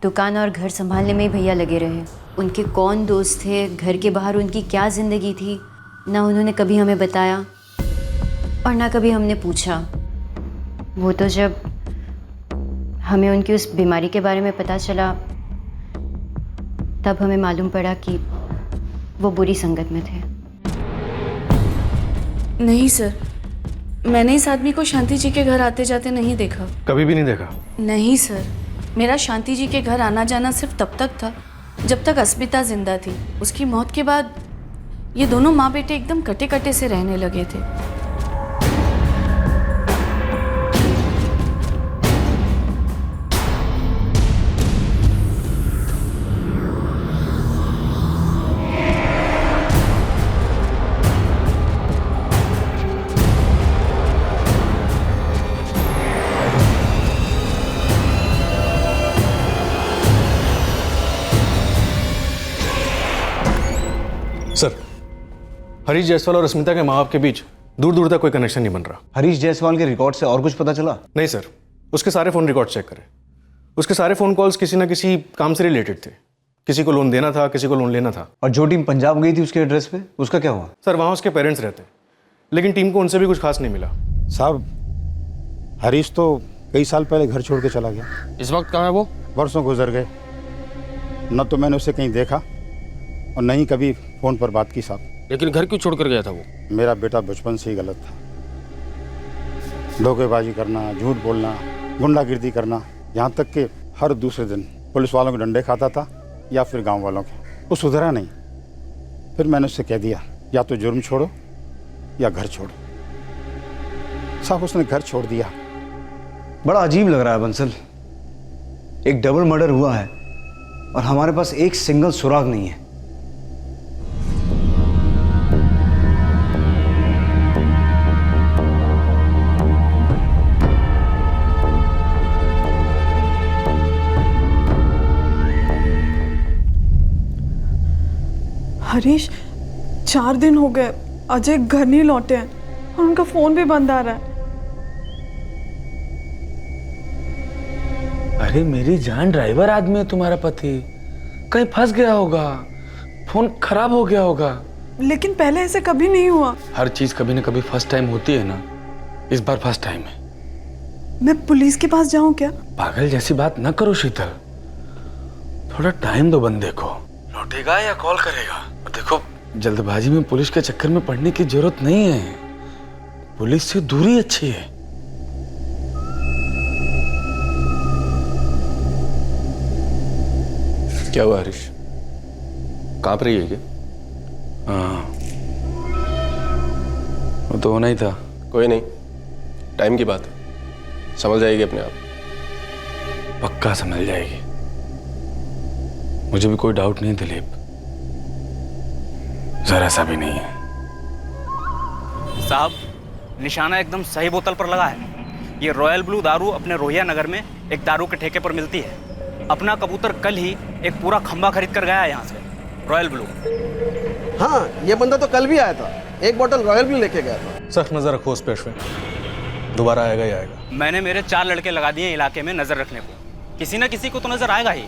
दुकान और घर संभालने में ही भैया लगे रहे। उनके कौन दोस्त थे, घर के बाहर उनकी क्या ज़िंदगी थी, ना उन्होंने कभी हमें बताया और ना कभी हमने पूछा। वो तो जब हमें उनकी उस बीमारी के बारे में पता चला तब हमें मालूम पड़ा कि वो बुरी संगत में थे। नहीं सर, मैंने इस आदमी को शांति जी के घर आते जाते नहीं देखा। कभी भी नहीं देखा? नहीं सर, मेरा शांति जी के घर आना जाना सिर्फ तब तक था जब तक अस्मिता जिंदा थी। उसकी मौत के बाद ये दोनों माँ बेटे एकदम कटे कटे से रहने लगे थे। सर, हरीश जायसवाल और अस्मिता के माँ बाप के बीच दूर दूर तक कोई कनेक्शन नहीं बन रहा। हरीश जायसवाल के रिकॉर्ड से और कुछ पता चला? नहीं सर, उसके सारे फ़ोन रिकॉर्ड चेक करें। उसके सारे फ़ोन कॉल्स किसी ना किसी काम से रिलेटेड थे। किसी को लोन देना था, किसी को लोन लेना था। और जो टीम पंजाब गई थी उसके एड्रेस पे, उसका क्या हुआ? सर, वहाँ उसके पेरेंट्स रहते, लेकिन टीम को उनसे भी कुछ खास नहीं मिला। साहब, हरीश तो कई साल पहले घर छोड़ के चला गया। इस वक्त कहाँ है वो? वर्षों गुजर गए, न तो मैंने उसे कहीं देखा और न ही कभी फ़ोन पर बात की साहब। लेकिन घर क्यों छोड़ कर गया था वो? मेरा बेटा बचपन से ही गलत था। धोखेबाजी करना, झूठ बोलना, गुंडागिर्दी करना, यहाँ तक कि हर दूसरे दिन पुलिस वालों के डंडे खाता था या फिर गांव वालों के। वो सुधरा नहीं। फिर मैंने उससे कह दिया, या तो जुर्म छोड़ो या घर छोड़ो। साहब, उसने घर छोड़ दिया। बड़ा अजीब लग रहा है बंसल। एक डबल मर्डर हुआ है और हमारे पास एक सिंगल सुराग नहीं है। हरीश, 4 दिन हो गए अजय घर नहीं लौटे हैं और उनका फोन भी बंद आ रहा है। अरे मेरी जान, ड्राइवर आदमी है तुम्हारा पति, कहीं फंस गया होगा, फोन खराब हो गया होगा। लेकिन पहले ऐसे कभी नहीं हुआ। हर चीज कभी ना कभी फर्स्ट टाइम होती है ना, इस बार फर्स्ट टाइम है। मैं पुलिस के पास जाऊं क्या? पागल जैसी बात न करो शीतल, थोड़ा टाइम दो बंदे को, लौटेगा या कॉल करेगा। और देखो, जल्दबाजी में पुलिस के चक्कर में पड़ने की जरूरत नहीं है, पुलिस से दूरी अच्छी है। क्या हुआ हरीश, कांप रही है क्या? हाँ, वो तो होना ही था। कोई नहीं, टाइम की बात है, समझ जाएगी अपने आप। पक्का समझ जाएगी, मुझे भी कोई डाउट नहीं दिलीप, जरा सा भी नहीं है। साहब, निशाना एकदम सही बोतल पर लगा है। ये रॉयल ब्लू दारू अपने रोहिया नगर में एक दारू के ठेके पर मिलती है। अपना कबूतर कल ही एक पूरा खंबा खरीद कर गया है यहाँ से, रॉयल ब्लू। हाँ, ये बंदा तो कल भी आया था, एक बोतल रॉयल ब्लू लेके गया था। सर, नजर रखो उस पेश पे, दोबारा आएगा ही आएगा। मैंने मेरे 4 लड़के लगा दिए इलाके में नजर रखने को, किसी न किसी को तो नजर आएगा ही।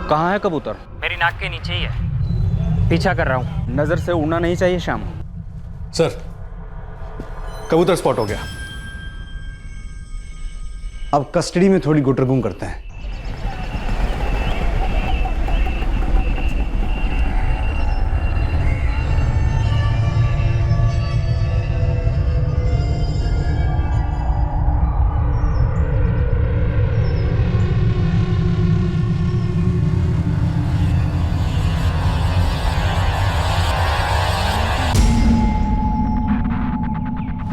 कहाँ है कबूतर? मेरी नाक के नीचे ही है। पीछा कर रहा हूँ, नजर से उड़ना नहीं चाहिए श्याम। सर, कबूतर स्पॉट हो गया। अब कस्टडी में थोड़ी गुटरगुम करते हैं।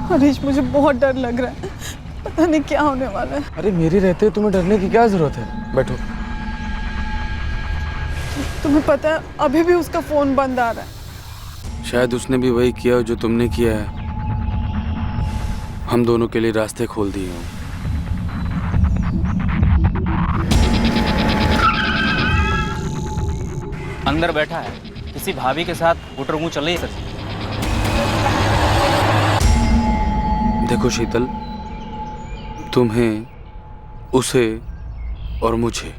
हरीश, मुझे बहुत डर लग रहा है, पता नहीं क्या होने वाला है। अरे मेरे रहते तुम्हें डरने की क्या जरूरत है, बैठो। तुम्हें पता है अभी भी उसका फोन बंद आ रहा है। शायद उसने भी वही किया जो तुमने किया है। हम दोनों के लिए रास्ते खोल दिए हो। अंदर बैठा है, किसी भाभी के साथ गुटरगू चल रही है सर। देखो शीतल, तुम्हें, उसे और मुझे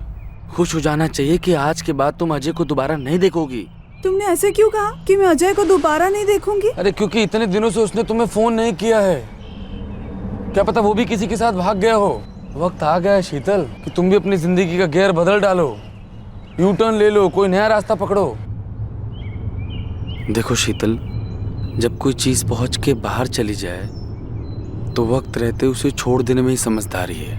खुश हो जाना चाहिए कि आज के बाद तुम अजय को दोबारा नहीं देखोगी। तुमने ऐसे क्यों कहा कि मैं अजय को दोबारा नहीं देखूंगी? अरे क्योंकि इतने दिनों से उसने तुम्हें फोन नहीं किया है। क्या पता वो भी किसी के साथ भाग गया हो। वक्त आ गया है शीतल कि तुम भी अपनी जिंदगी का गियर बदल डालो, यू टर्न ले लो, कोई नया रास्ता पकड़ो। देखो शीतल, जब कोई चीज पहुंच के बाहर चली जाए तो वक्त रहते उसे छोड़ देने में ही समझदारी है।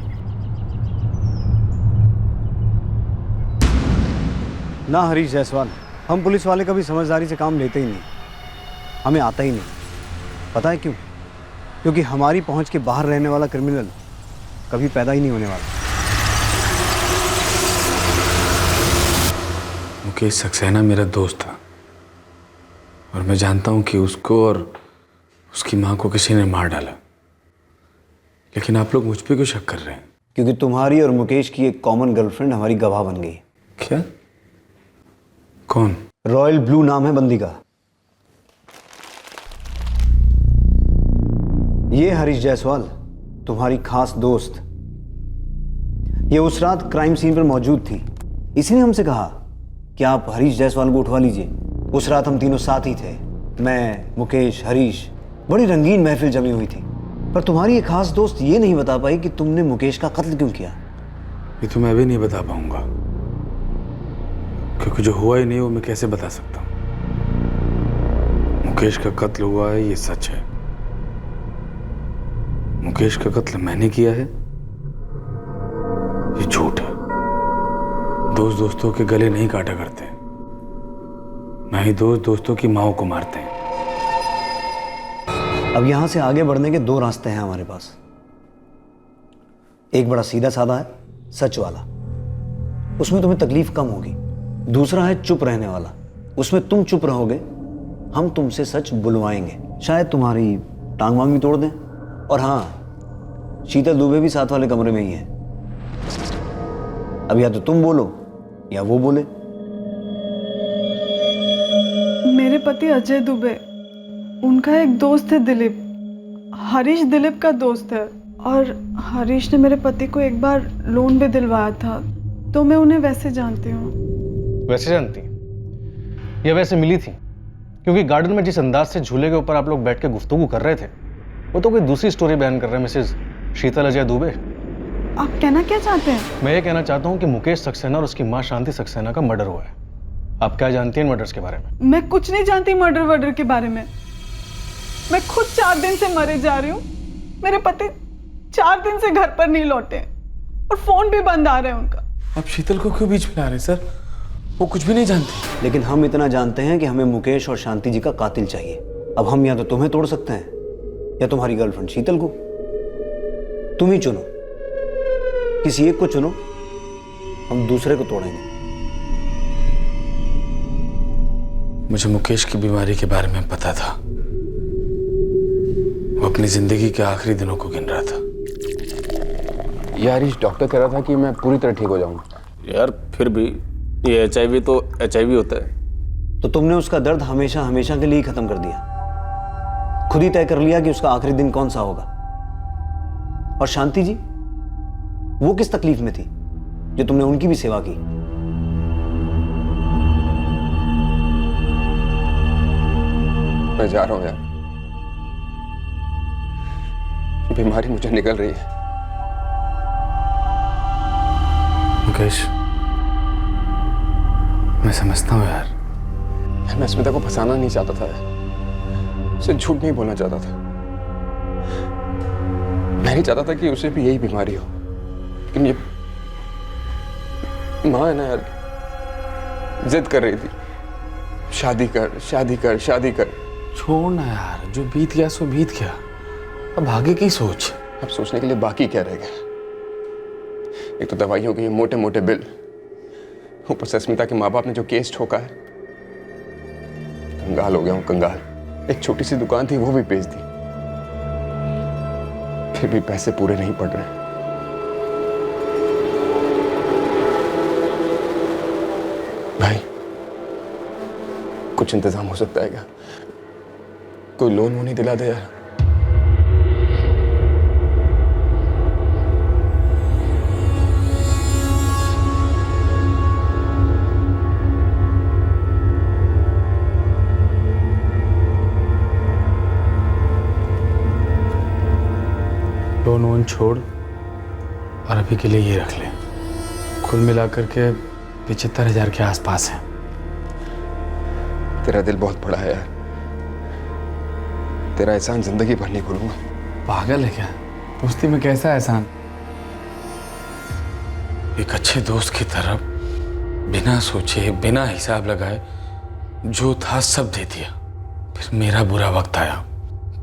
ना हरीश जायसवाल, हम पुलिस वाले कभी समझदारी से काम लेते ही नहीं, हमें आता ही नहीं। पता है क्यों? क्योंकि हमारी पहुंच के बाहर रहने वाला क्रिमिनल कभी पैदा ही नहीं होने वाला। मुकेश सक्सेना मेरा दोस्त था और मैं जानता हूं कि उसको और उसकी मां को किसी ने मार डाला, लेकिन आप लोग मुझ पे क्यों शक कर रहे हैं? क्योंकि तुम्हारी और मुकेश की एक कॉमन गर्लफ्रेंड हमारी गवाह बन गई। क्या? कौन? रॉयल ब्लू नाम है बंदी का। ये हरीश जायसवाल, तुम्हारी खास दोस्त। ये उस रात क्राइम सीन पर मौजूद थी, इसने हमसे कहा कि आप हरीश जायसवाल को उठवा लीजिए। उस रात हम तीनों साथ ही थे, मैं, मुकेश, हरीश। बड़ी रंगीन महफिल जमी हुई थी, पर तुम्हारी एक खास दोस्त ये नहीं बता पाई कि तुमने मुकेश का कत्ल क्यों किया। ये तो मैं भी नहीं बता पाऊंगा, क्योंकि जो हुआ ही नहीं वो मैं कैसे बता सकता हूं। मुकेश का कत्ल हुआ है, ये सच है। मुकेश का कत्ल मैंने किया है, ये झूठ है। दोस्त दोस्तों के गले नहीं काटा करते, ना ही दोस्त दोस्तों की माओ को मारते हैं। अब यहां से आगे बढ़ने के दो रास्ते हैं हमारे पास। एक बड़ा सीधा साधा है, सच वाला, उसमें तुम्हें तकलीफ कम होगी। दूसरा है चुप रहने वाला, उसमें तुम चुप रहोगे, हम तुमसे सच बुलवाएंगे। शायद तुम्हारी टांग वांग भी तोड़ दें। और हाँ, शीतल दुबे भी साथ वाले कमरे में ही है। अब या तो तुम बोलो या वो बोले। मेरे पति अजय दुबे, उनका एक दोस्त है दिलीप, हरीश दिलीप का दोस्त है। और हरीश ने मेरे पति को एक बार लोन भी दिलवाया था, तो मैं उन्हें वैसे जानती हूँ। वैसे जानती? या वैसे मिली थी? क्योंकि गार्डन में जिस अंदाज से झूले के ऊपर आप लोग बैठ के गुफ्तगू कर रहे थे, वो तो कोई दूसरी स्टोरी बयान कर रहे हैं मिसेज शीतल अजय दुबे। आप कहना क्या चाहते हैं? मैं ये कहना चाहता हूँ कि मुकेश सक्सेना और उसकी माँ शांति सक्सेना का मर्डर हुआ है। आप क्या जानती हैं मर्डर्स के बारे में? मैं कुछ नहीं जानती मर्डर के बारे में। मैं खुद 4 दिन से मरे जा रही हूँ। मेरे पति 4 दिन से घर पर नहीं लौटे और फोन भी बंद आ रहा है उनका। आप शीतल को क्यों बीच में ला रहे हैं सर? वो कुछ भी नहीं जानती। लेकिन हम इतना जानते हैं कि हमें मुकेश और शांति जी का कातिल चाहिए। अब हम या तो तुम्हें तोड़ सकते हैं या तुम्हारी गर्लफ्रेंड शीतल को। तुम ही चुनो, किसी एक को चुनो, हम दूसरे को तोड़ेंगे। मुझे मुकेश की बीमारी के बारे में पता था। वो अपनी जिंदगी के आखिरी दिनों को गिन रहा था। यार इस डॉक्टर कह रहा था कि मैं पूरी तरह ठीक हो जाऊंगा। यार फिर भी ये एचआईवी तो एचआईवी होता है। तो तुमने उसका दर्द हमेशा हमेशा के लिए खत्म कर दिया, खुद ही तय कर लिया कि उसका आखिरी दिन कौन सा होगा। और शांति जी, वो किस तकलीफ में थी जो तुमने उनकी भी सेवा की? मैं जा रहा हूं यार। बीमारी मुझे निकल रही है। मुकेश, मैं समझता हूँ यार। मैं स्मिता को फंसाना नहीं चाहता था यार, उसे झूठ नहीं बोलना चाहता था। मैं नहीं चाहता था कि उसे भी यही बीमारी हो, लेकिन ये माँ है ना यार, जिद कर रही थी, शादी कर शादी कर शादी कर। छोड़ ना यार, जो बीत गया सो बीत गया, अब आगे की सोच। अब सोचने के लिए बाकी क्या रह गया? एक तो दवाइयों के मोटे मोटे बिल, ऊपर से स्मिता के माँ बाप ने जो केस ठोका है, कंगाल हो गया हूं कंगाल। एक छोटी सी दुकान थी वो भी बेच दी, फिर भी पैसे पूरे नहीं पड़ रहे। भाई कुछ इंतजाम हो सकता है क्या? कोई लोन वोन नहीं दिला दे यार। लोन वोन छोड़ और अभी के लिए ये रख ले। कुल मिलाकर के 75,000 के आसपास है। तेरा दिल बहुत बड़ा है यार, तेरा एहसान जिंदगी भर नहीं भूलूंगा। पागल है क्या? दोस्ती में कैसा एहसान? एक अच्छे दोस्त की तरह बिना सोचे बिना हिसाब लगाए जो था सब दे दिया। फिर मेरा बुरा वक्त आया,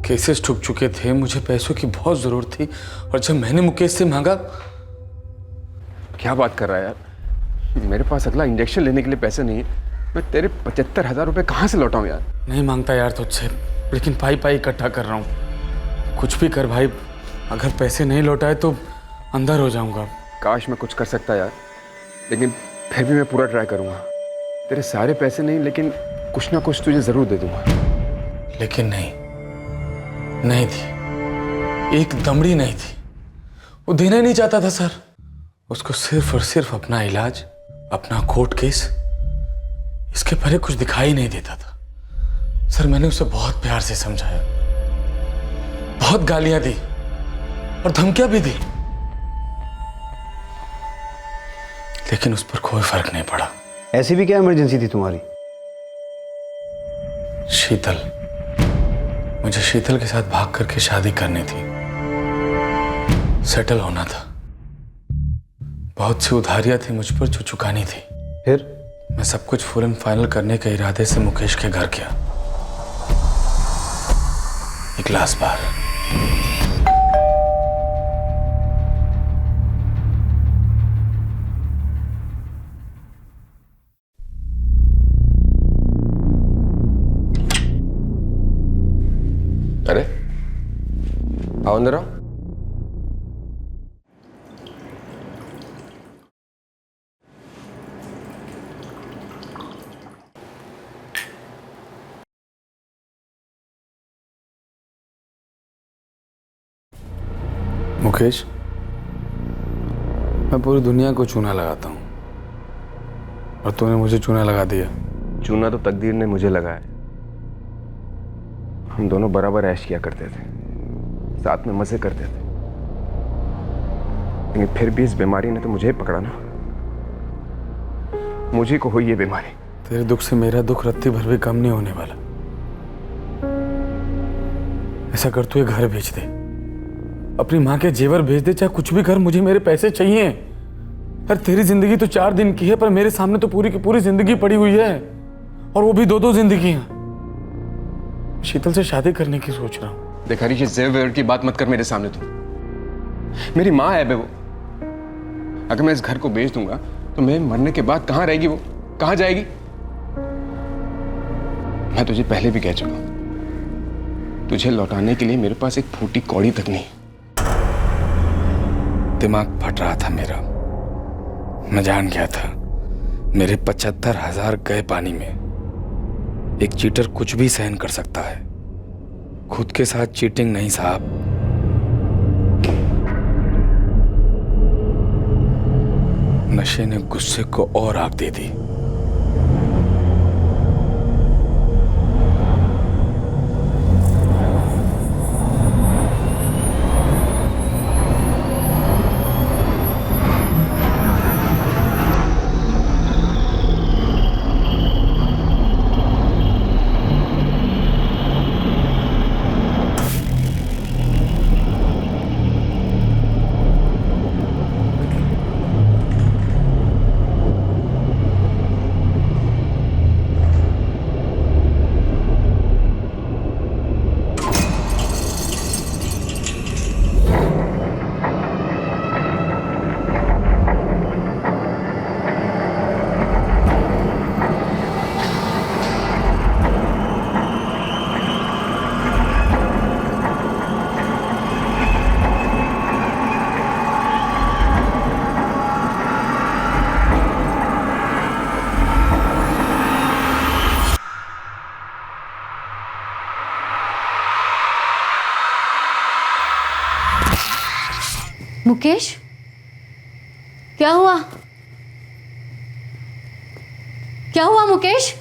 केसेस ठुक चुके थे, मुझे पैसों की बहुत जरूरत थी, और जब मैंने मुकेश से मांगा। क्या बात कर रहा है यार? मेरे पास अगला इंजेक्शन लेने के लिए पैसे नहीं है, मैं तेरे 75,000 रुपए कहाँ से लौटाऊं यार? नहीं मांगता यार तुझसे, लेकिन पाई पाई इकट्ठा कर रहा हूँ। कुछ भी कर भाई, अगर पैसे नहीं लौटाए तो अंदर हो जाऊंगा। काश मैं कुछ कर सकता यार, लेकिन फिर भी मैं पूरा ट्राई करूंगा। तेरे सारे पैसे नहीं, लेकिन कुछ ना कुछ तुझे जरूर दे दूंगा। लेकिन नहीं थी, एक दमड़ी नहीं थी। वो देना ही नहीं चाहता था सर। उसको सिर्फ और सिर्फ अपना इलाज, अपना कोर्ट केस, इसके परे कुछ दिखाई नहीं देता था। सर मैंने उसे बहुत प्यार से समझाया, बहुत गालियां दी और धमकियां भी दी, लेकिन उस पर कोई फर्क नहीं पड़ा। ऐसी भी क्या इमरजेंसी थी तुम्हारी? शीतल, मुझे शीतल के साथ भाग करके शादी करनी थी, सेटल होना था। बहुत सी उधारियां थी मुझ पर जो चुकानी थी। फिर मैं सब कुछ फुल एंड फाइनल करने के इरादे से मुकेश के घर गया। एक गिलास बार अरे आओ अंदर आओ। मुकेश, मैं पूरी दुनिया को चूना लगाता हूँ और तूने मुझे चूना लगा दिया। चूना तो तकदीर ने मुझे लगाया। हम दोनों बराबर ऐश किया करते थे, साथ में मजे करते थे, लेकिन फिर भी इस बीमारी ने तो मुझे ही पकड़ा ना। मुझे को हुई ये बीमारी। तेरे दुख से मेरा दुख रत्ती भर भी कम नहीं होने वाला। ऐसा कर, तू ये घर भेज दे, अपनी माँ के जेवर भेज दे, चाहे कुछ भी कर, मुझे मेरे पैसे चाहिए। यार तेरी जिंदगी तो 4 दिन की है, पर मेरे सामने तो पूरी की पूरी जिंदगी पड़ी हुई है, और वो भी 2-2 जिंदगियां। शीतल से शादी करने की सोच रहा हूं। देख हरीश, जेवर की बात मत कर मेरे सामने। तू मेरी माँ है बे, वो अगर मैं इस घर को बेच दूंगा तो मैं मरने के बाद कहां रहेगी? वो कहां जाएगी? मैं तुझे पहले भी कह चुका हूं, तुझे लौटाने के लिए मेरे पास एक फूटी कौड़ी तक नहीं। दिमाग फट रहा था मेरा, मैं जान गया था मेरे 75,000 गए पानी में। एक चीटर कुछ भी सहन कर सकता है, खुद के साथ चीटिंग नहीं साहब। नशे ने गुस्से को और आग दे दी। मुकेश, क्या हुआ? क्या हुआ मुकेश?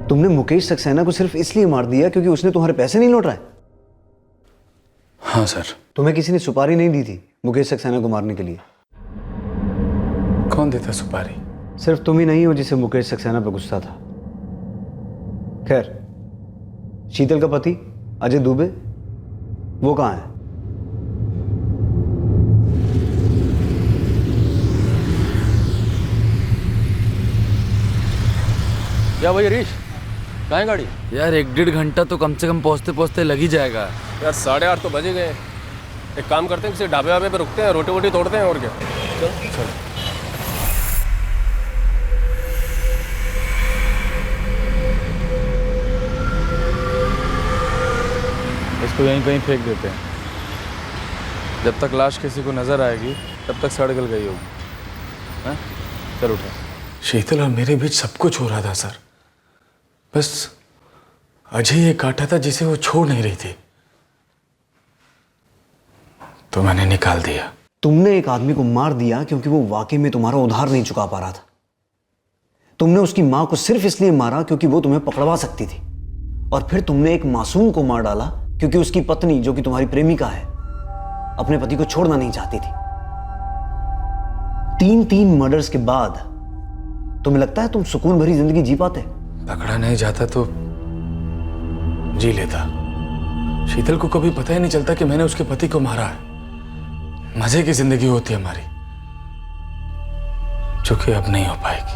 तुमने मुकेश सक्सेना को सिर्फ इसलिए मार दिया क्योंकि उसने तुम्हारे पैसे नहीं लौटाए? हाँ सर। तुम्हें किसी ने सुपारी नहीं दी थी मुकेश सक्सेना को मारने के लिए? कौन देता सुपारी? सिर्फ तुम ही नहीं हो जिसे मुकेश सक्सेना पर गुस्सा था। खैर, शीतल का पति अजय दुबे, वो कहाँ है? क्या भाई हरीश, कहाँ है गाड़ी? यार 1-1.5 घंटा तो कम से कम पहुंचते पहुंचते लग ही जाएगा। यार 8:30 तो बजे गए। एक काम करते हैं, किसी ढाबे वाबे पे रुकते हैं, रोटी वोटी तोड़ते हैं, और क्या। चल। इसको यहीं कहीं फेंक देते हैं। जब तक लाश किसी को नजर आएगी तब तक सड़ गल गई होगी। हाँ? चल उठो। शीतल और मेरे बीच सब कुछ हो रहा था सर, बस अजय एक कांटा था जिसे वो छोड़ नहीं रही थी, तो मैंने निकाल दिया। तुमने एक आदमी को मार दिया क्योंकि वो वाकई में तुम्हारा उधार नहीं चुका पा रहा था। तुमने उसकी मां को सिर्फ इसलिए मारा क्योंकि वो तुम्हें पकड़वा सकती थी, और फिर तुमने एक मासूम को मार डाला क्योंकि उसकी पत्नी, जो कि तुम्हारी प्रेमिका है, अपने पति को छोड़ना नहीं चाहती थी। 3 मर्डर्स के बाद तुम्हें लगता है तुम सुकून भरी जिंदगी जी पाते? पकड़ा नहीं जाता तो जी लेता। शीतल को कभी पता ही नहीं चलता कि मैंने उसके पति को मारा है। मजे की जिंदगी होती है हमारी, जो कि अब नहीं हो पाएगी।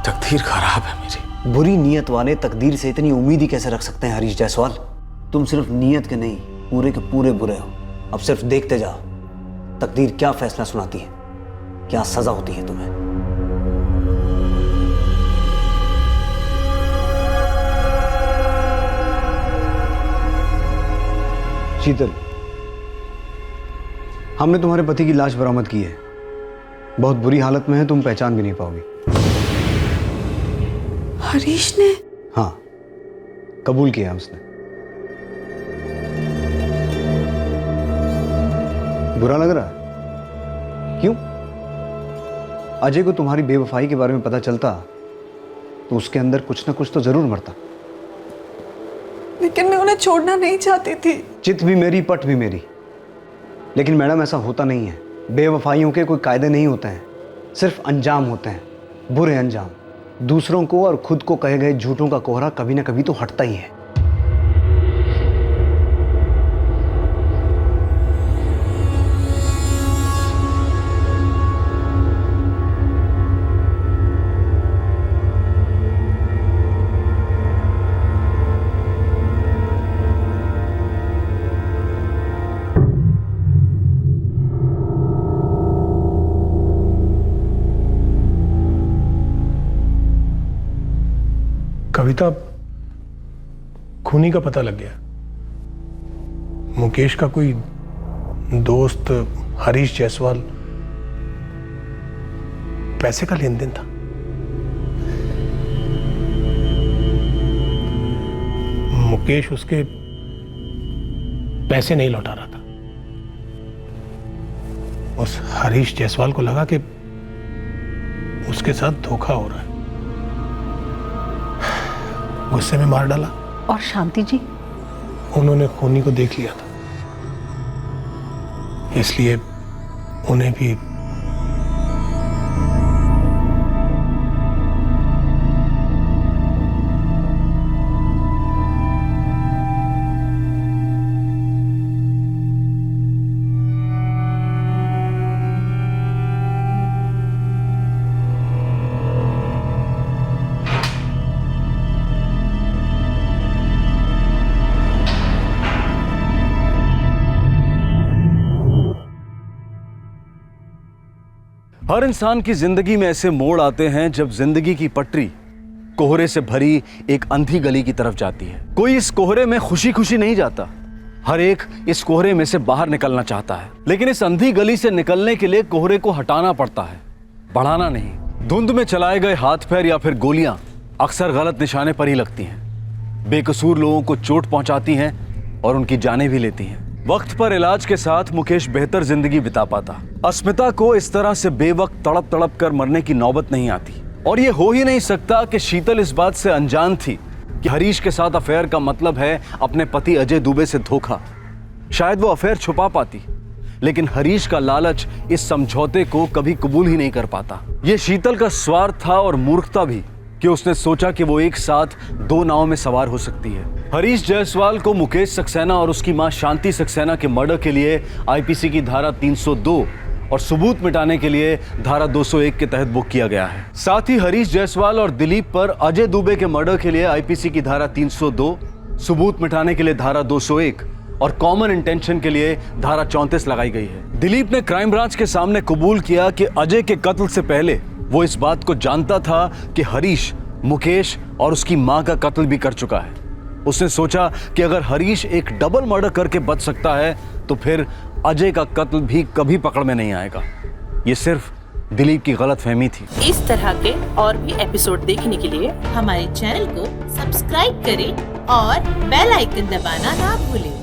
तकदीर खराब है मेरी। बुरी नीयत वाले तकदीर से इतनी उम्मीद ही कैसे रख सकते हैं हरीश जायसवाल? तुम सिर्फ नीयत के नहीं, पूरे के पूरे बुरे हो। अब सिर्फ देखते जाओ तकदीर क्या फैसला सुनाती है, क्या सजा होती है तुम्हें। शीतल, हमने तुम्हारे पति की लाश बरामद की है। बहुत बुरी हालत में है, तुम पहचान भी नहीं पाओगी। हरीश ने? हाँ, कबूल किया उसने। बुरा लग रहा है? क्यों? अजय को तुम्हारी बेवफाई के बारे में पता चलता तो उसके अंदर कुछ ना कुछ तो जरूर मरता। लेकिन मैं उन्हें छोड़ना नहीं चाहती थी। चित भी मेरी, पट भी मेरी। लेकिन मैडम, ऐसा होता नहीं है। बेवफाइयों के कोई कायदे नहीं होते हैं, सिर्फ अंजाम होते हैं, बुरे अंजाम। दूसरों को और खुद को कहे गए झूठों का कोहरा कभी ना कभी तो हटता ही है। कविता, खूनी का पता लग गया। मुकेश का कोई दोस्त हरीश जायसवाल पैसे का लेन देन था। मुकेश उसके पैसे नहीं लौटा रहा था। उस हरीश जायसवाल को लगा कि उसके साथ धोखा हो रहा है, गुस्से में मार डाला। और शांति जी? उन्होंने खूनी को देख लिया था, इसलिए उन्हें भी हर इंसान की जिंदगी में ऐसे मोड़ आते हैं जब जिंदगी की पटरी कोहरे से भरी एक अंधी गली की तरफ जाती है। कोई इस कोहरे में खुशी खुशी नहीं जाता, हर एक इस कोहरे में से बाहर निकलना चाहता है, लेकिन इस अंधी गली से निकलने के लिए कोहरे को हटाना पड़ता है, बढ़ाना नहीं। धुंध में चलाए गए हाथ पैर या फिर गोलियां अक्सर गलत निशाने पर ही लगती हैं, बेकसूर लोगों को चोट पहुंचाती हैं और उनकी जानें भी लेती हैं। वक्त पर इलाज के साथ मुकेश बेहतर जिंदगी बिता पाता। अस्मिता को इस तरह से बेवक्त तड़प तड़प कर मरने की नौबत नहीं आती, और ये हो ही नहीं सकता कि शीतल इस बात से अनजान थी कि हरीश के साथ अफेयर का मतलब है अपने पति अजय दुबे से धोखा। शायद वो अफेयर छुपा पाती, लेकिन हरीश का लालच इस समझौते को कभी कबूल ही नहीं कर पाता। ये शीतल का स्वार्थ था और मूर्खता भी कि उसने सोचा कि वो एक साथ दो नाव में सवार हो सकती है। हरीश जायसवाल को मुकेश सक्सेना और उसकी मां शांति सक्सेना के मर्डर के लिए आईपीसी की धारा 302 और सबूत मिटाने के लिए धारा 201 के तहत बुक किया गया है। साथ ही हरीश जायसवाल और दिलीप पर अजय दुबे के मर्डर के लिए आईपीसी की धारा 302, सबूत मिटाने के लिए धारा 201 और कॉमन इंटेंशन के लिए धारा 34 लगाई गई है। दिलीप ने क्राइम ब्रांच के सामने कबूल किया कि अजय के कत्ल से पहले वो इस बात को जानता था कि हरीश मुकेश और उसकी मां का कत्ल भी कर चुका है। उसने सोचा कि अगर हरीश एक डबल मर्डर करके बच सकता है तो फिर अजय का कत्ल भी कभी पकड़ में नहीं आएगा। ये सिर्फ दिलीप की गलतफहमी थी। इस तरह के और भी एपिसोड देखने के लिए हमारे चैनल को सब्सक्राइब करें और बेल आइकन दबाना ना भूलें।